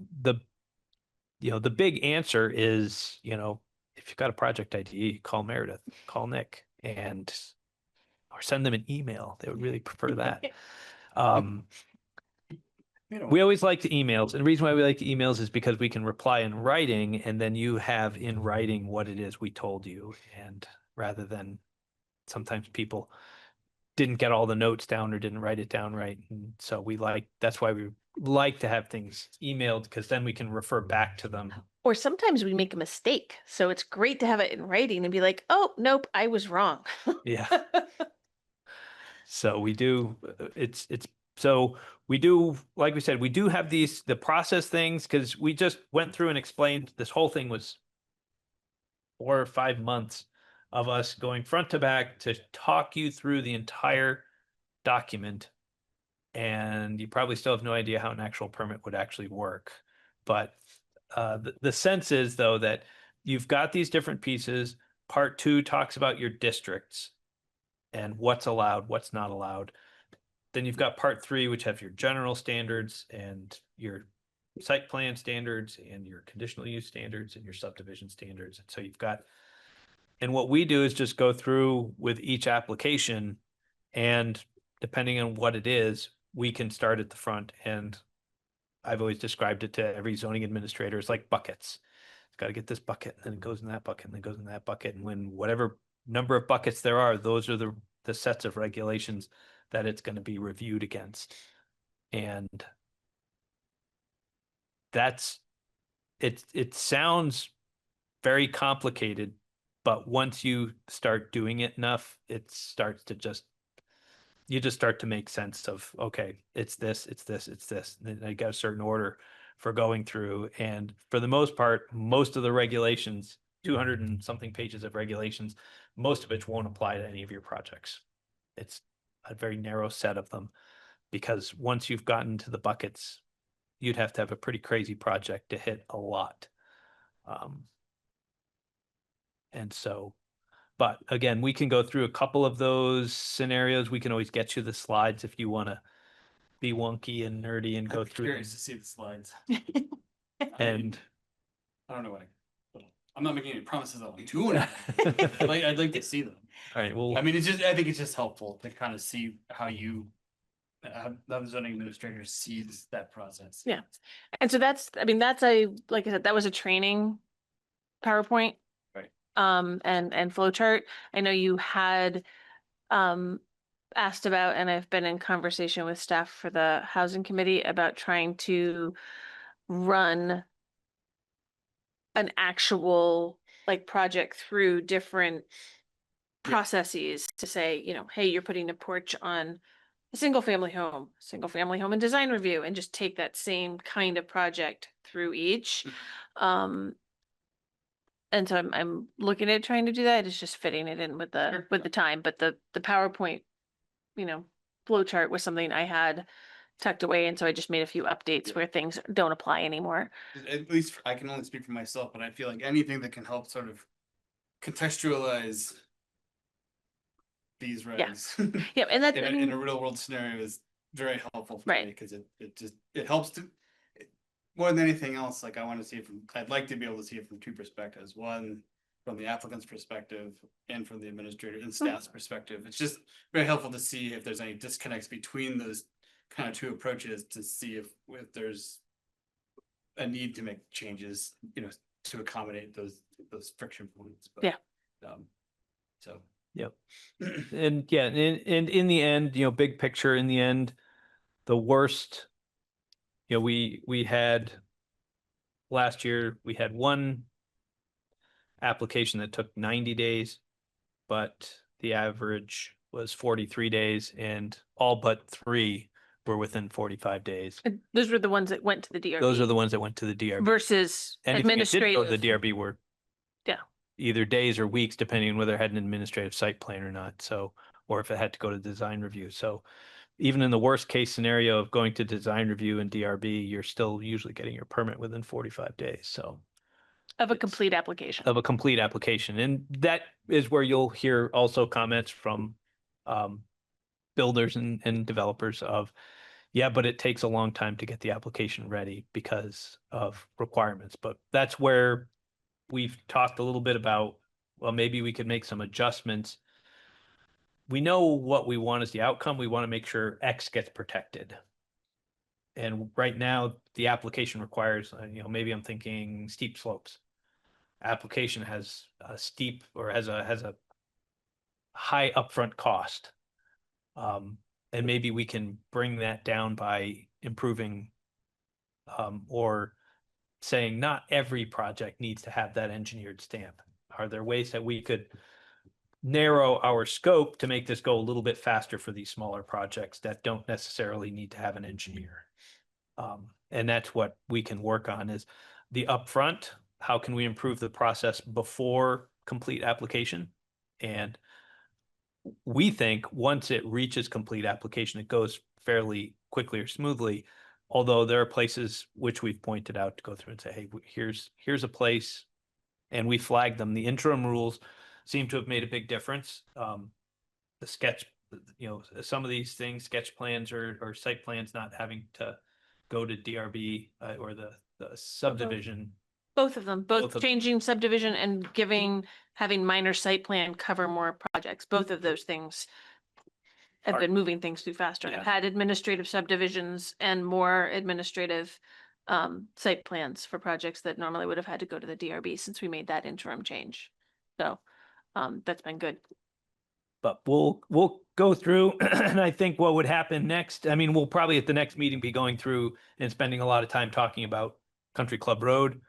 know, the big answer is, you know, if you've got a project idea, call Meredith, call Nick, or send them an email. They would really prefer that. We always like the emails, and the reason why we like the emails is because we can reply in writing, and then you have in writing what it is we told you, and rather than sometimes people didn't get all the notes down or didn't write it down right. And so that's why we like to have things emailed, because then we can refer back to them. Or sometimes we make a mistake. So it's great to have it in writing and be like, oh, nope, I was wrong. Yeah. So we do, so we do, like we said, we do have the process things, because we just went through and explained, this whole thing was 4 or 5 months of us going front to back to talk you through the entire document. And you probably still have no idea how an actual permit would actually work. But the sense is, though, that you've got these different pieces. Part 2 talks about your districts and what's allowed, what's not allowed. Then you've got part 3, which have your general standards and your site plan standards and your conditional use standards and your subdivision standards. And so you've got, and what we do is just go through with each application, and depending on what it is, we can start at the front. And I've always described it to every zoning administrator as like buckets. It's got to get this bucket, and then it goes in that bucket, and then it goes in that bucket. And when whatever number of buckets there are, those are the sets of regulations that it's going to be reviewed against. And that's it sounds very complicated, but once you start doing it enough, it starts to you just start to make sense of, okay, it's this, it's this, it's this. And then I got a certain order for going through. And for the most part, most of the regulations, 200 and something pages of regulations, most of it won't apply to any of your projects. It's a very narrow set of them, because once you've gotten to the buckets, you'd have to have a pretty crazy project to hit a lot. And so But again, we can go through a couple of those scenarios. We can always get you the slides if you want to be wonky and nerdy and go I'm through curious them. to see the slides. And I don't know what I'm not making any promises I'll do anything. I'd like to see them. all right, well, I mean, I think it's just helpful to kind of see how the zoning administrator sees that process. Yeah. And so that's like I said, that was a training PowerPoint. Right. And flow chart. I know you had asked about, and I've been in conversation with staff for the housing committee about trying to run an actual like project through different processes to say, hey, you're putting a porch on a single family home and design review, and just take that same kind of project through each. And so I'm looking at trying to do that. It's just fitting it in with the time, but the PowerPoint, flow chart was something I had tucked away. And so I just made a few updates where things don't apply anymore. At least I can only speak for myself, but I feel like anything that can help sort of contextualize these regs. Yeah. And that's, in a real world scenario is very helpful for Right. me, because it helps to, more than anything else, like I'd like to be able to see it from two perspectives. One, from the applicant's perspective, and from the administrator and staff's perspective. It's just very helpful to see if there's any disconnects between those kind of two approaches, to see if there's a need to make changes, to accommodate those friction points. But, Yeah. So. yep. And yeah, and in the end, big picture, in the end, the worst, we had last year, we had one application that took 90 days, but the average was 43 days, and all but 3 were within 45 days. those were the ones that went to the DRB. Those are the ones that went to the DRB. Versus Anything that didn't go administrative. to the DRB were Yeah. either days or weeks, depending on whether it had an administrative site plan or not. So, or if it had to go to design review. So even in the worst case scenario of going to design review and DRB, you're still usually getting your permit within 45 days. So Of a it's- complete application. of a complete application. And that is where you'll hear also comments from builders and developers of, yeah, but it takes a long time to get the application ready because of requirements. But that's where we've talked a little bit about, well, maybe we could make some adjustments. We know what we want as the outcome. We want to make sure X gets protected. And right now, the application requires, maybe I'm thinking steep slopes. Application has a steep, or has a high upfront cost. And maybe we can bring that down by improving or saying not every project needs to have that engineered stamp. Are there ways that we could narrow our scope to make this go a little bit faster for these smaller projects that don't necessarily need to have an engineer? And that's what we can work on, is the upfront. How can we improve the process before complete application? And we think once it reaches complete application, it goes fairly quickly or smoothly. Although there are places which we've pointed out to go through and say, hey, here's a place, and we flagged them. The interim rules seem to have made a big difference. The sketch, some of these things, sketch plans or site plans, not having to go to DRB or the subdivision. Both of them, Both of- changing subdivision and having minor site plan cover more projects. Both of those things have been moving things through faster. Yeah. I've had administrative subdivisions and more administrative site plans for projects that normally would have had to go to the DRB since we made that interim change. So that's been good. But we'll go through, and I think what would happen next, I mean, we'll probably at the next meeting be going through and spending a lot of time talking about Country Club Road.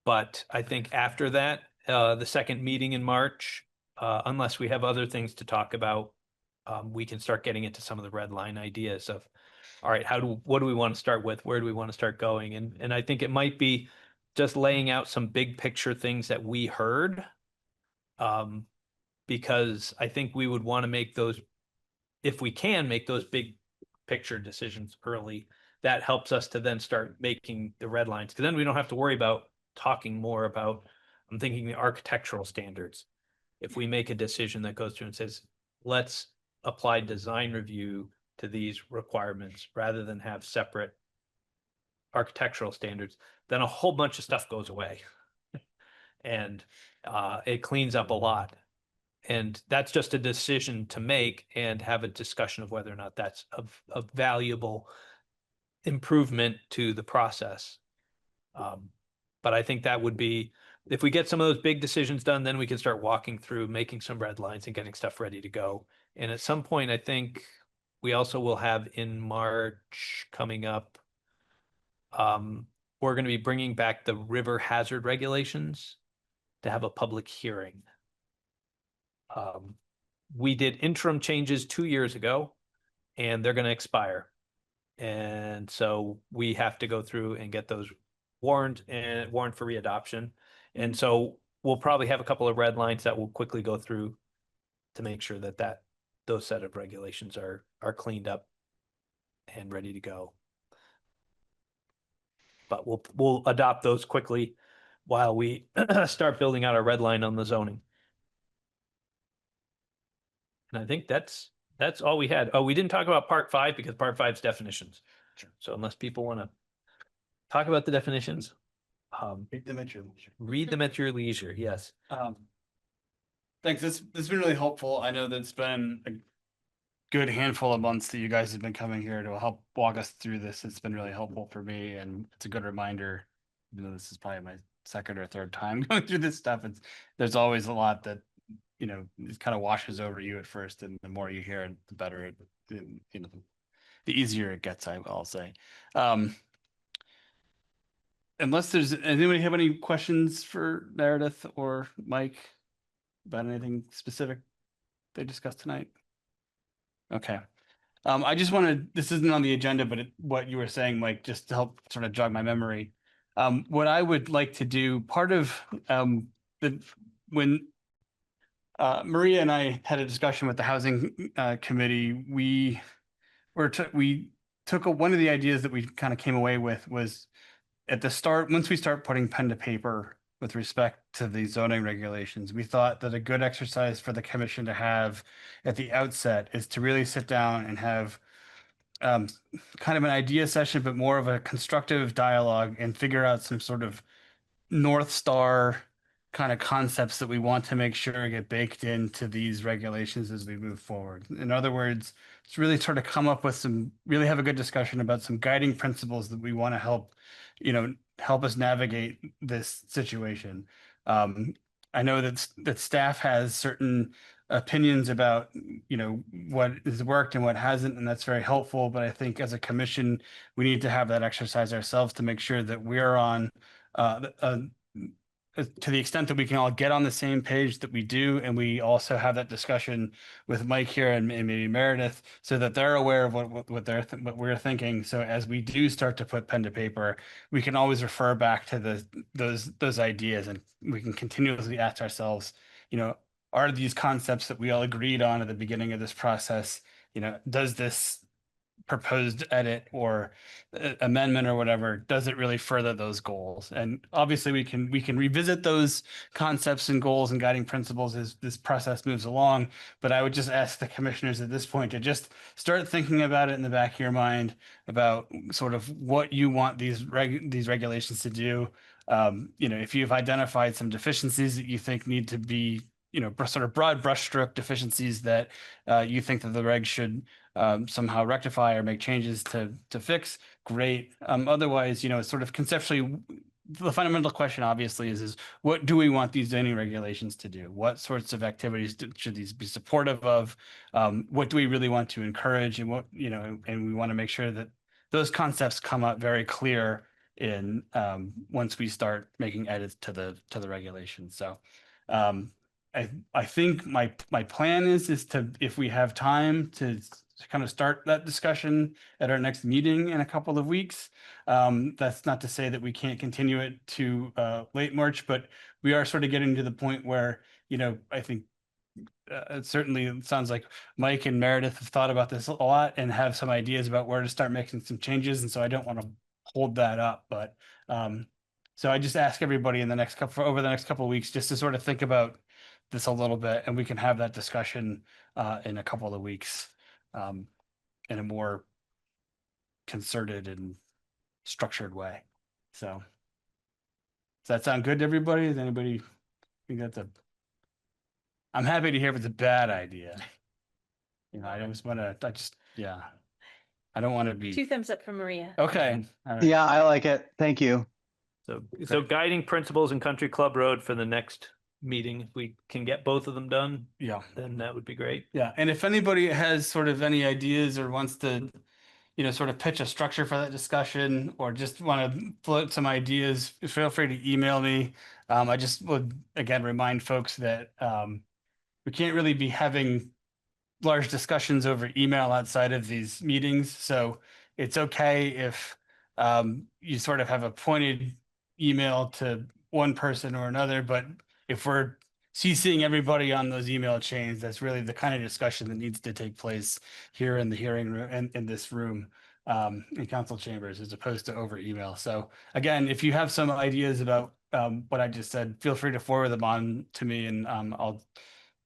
But I think after that, the second meeting in March, unless we have other things to talk about, we can start getting into some of the red line ideas of, all right, what do we want to start with? Where do we want to start going? And I think it might be just laying out some big picture things that we heard. Because I think we would want to make those, if we can make those big picture decisions early, that helps us to then start making the red lines. Because then we don't have to worry about talking more about, I'm thinking the architectural standards. if we make a decision that goes through and says, let's apply design review to these requirements rather than have separate architectural standards, then a whole bunch of stuff goes away. And it cleans up a lot. And that's just a decision to make and have a discussion of whether or not that's a valuable improvement to the process. But I think that would be, if we get some of those big decisions done, then we can start walking through, making some red lines and getting stuff ready to go. And at some point, I think we also will have in March coming up, we're going to be bringing back the river hazard regulations to have a public hearing. We did interim changes 2 years ago, and they're going to expire. And so we have to go through and get those warned for readoption. And so we'll probably have a couple of red lines that we'll quickly go through to make sure that those set of regulations are cleaned up and ready to go. But we'll adopt those quickly while we start building out our red line on the zoning. And I think that's all we had. Oh, we didn't talk about part 5 because part 5's definitions. Sure. So unless people want to talk about the definitions, Read them at your leisure. read them at your leisure. Yes. Thanks. This has been really helpful. I know that it's been a good handful of months that you guys have been coming here to help walk us through this. It's been really helpful for me, and it's a good reminder. You know, this is probably my second or third time going through this stuff. There's always a lot that, you know, it kind of washes over you at first, and the more you hear it, the better it, you know, the easier it gets, I'll say. Unless there's anybody have any questions for Meredith or Mike about anything specific they discussed tonight? Okay. I just wanted, this isn't on the agenda, but what you were saying, Mike, just to help sort of jog my memory. What I would like to do, part of when Maria and I had a discussion with the housing committee, we took one of the ideas that we kind of came away with was at the start, once we start putting pen to paper with respect to the zoning regulations, we thought that a good exercise for the commission to have at the outset is to really sit down and have kind of an idea session, but more of a constructive dialogue and figure out some sort of North Star kind of concepts that we want to make sure get baked into these regulations as we move forward. In other words, it's really sort of come up with really have a good discussion about some guiding principles that we want to help us navigate this situation. I know that staff has certain opinions about, what has worked and what hasn't, and that's very helpful. But I think as a commission, we need to have that exercise ourselves to make sure that we're on to the extent that we can all get on the same page that we do, and we also have that discussion with Mike here and maybe Meredith, so that they're aware of what we're thinking. So as we do start to put pen to paper, we can always refer back to those ideas, and we can continuously ask ourselves, are these concepts that we all agreed on at the beginning of this process, does this proposed edit or amendment or whatever, does it really further those goals? And obviously we can revisit those concepts and goals and guiding principles as this process moves along. But I would just ask the commissioners at this point to just start thinking about it in the back of your mind about sort of what you want these regulations to do. If you've identified some deficiencies that you think need to be, sort of broad brushstroke deficiencies that you think that the regs should somehow rectify or make changes to fix, great. Otherwise, sort of conceptually, the fundamental question obviously is what do we want these zoning regulations to do? What sorts of activities should these be supportive of? What do we really want to encourage? And and we want to make sure that those concepts come up very clear in once we start making edits to the regulations. So I think my plan is to, if we have time, to kind of start that discussion at our next meeting in a couple of weeks. That's not to say that we can't continue it to late March, but we are sort of getting to the point where, I think it certainly sounds like Mike and Meredith have thought about this a lot and have some ideas about where to start making some changes. And so I don't want to hold that up, but so I just ask everybody over the next couple of weeks, just to sort of think about this a little bit, and we can have that discussion in a couple of weeks in a more concerted and structured way. So does that sound good to everybody? Does anybody think that's I'm happy to hear if it's a bad idea. You know, I don't want to be. 2 thumbs up from Maria. Okay. All right. Yeah, I like it. Thank you. So guiding principles in Country Club Road for the next meeting, if we can get both of them done, Yeah. then that would be great. Yeah. And if anybody has sort of any ideas or wants to, you know, sort of pitch a structure for that discussion or just want to float some ideas, feel free to email me. I just would, again, remind folks that we can't really be having large discussions over email outside of these meetings. So it's okay if you sort of have a pointed email to one person or another, but if we're CCing everybody on those email chains, that's really the kind of discussion that needs to take place here in the hearing room and in this room in council chambers as opposed to over email. So again, if you have some ideas about what I just said, feel free to forward them on to me, and I'll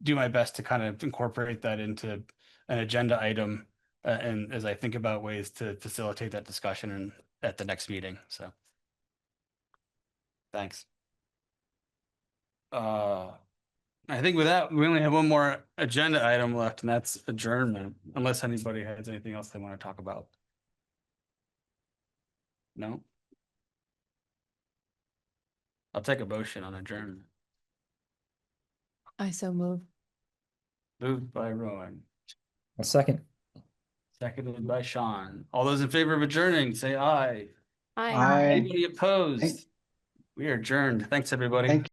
do my best to kind of incorporate that into an agenda item and as I think about ways to facilitate that discussion at the next meeting. So thanks. I think with that, we only have one more agenda item left, and that's adjournment, unless anybody has anything else they want to talk about. No? I'll take a motion on adjournment. I so move. Moved by Rowan, A second. seconded by Sean. All those in favor of adjourning, say aye. Aye. Aye. Anybody opposed? We are adjourned. Thanks, everybody. Thank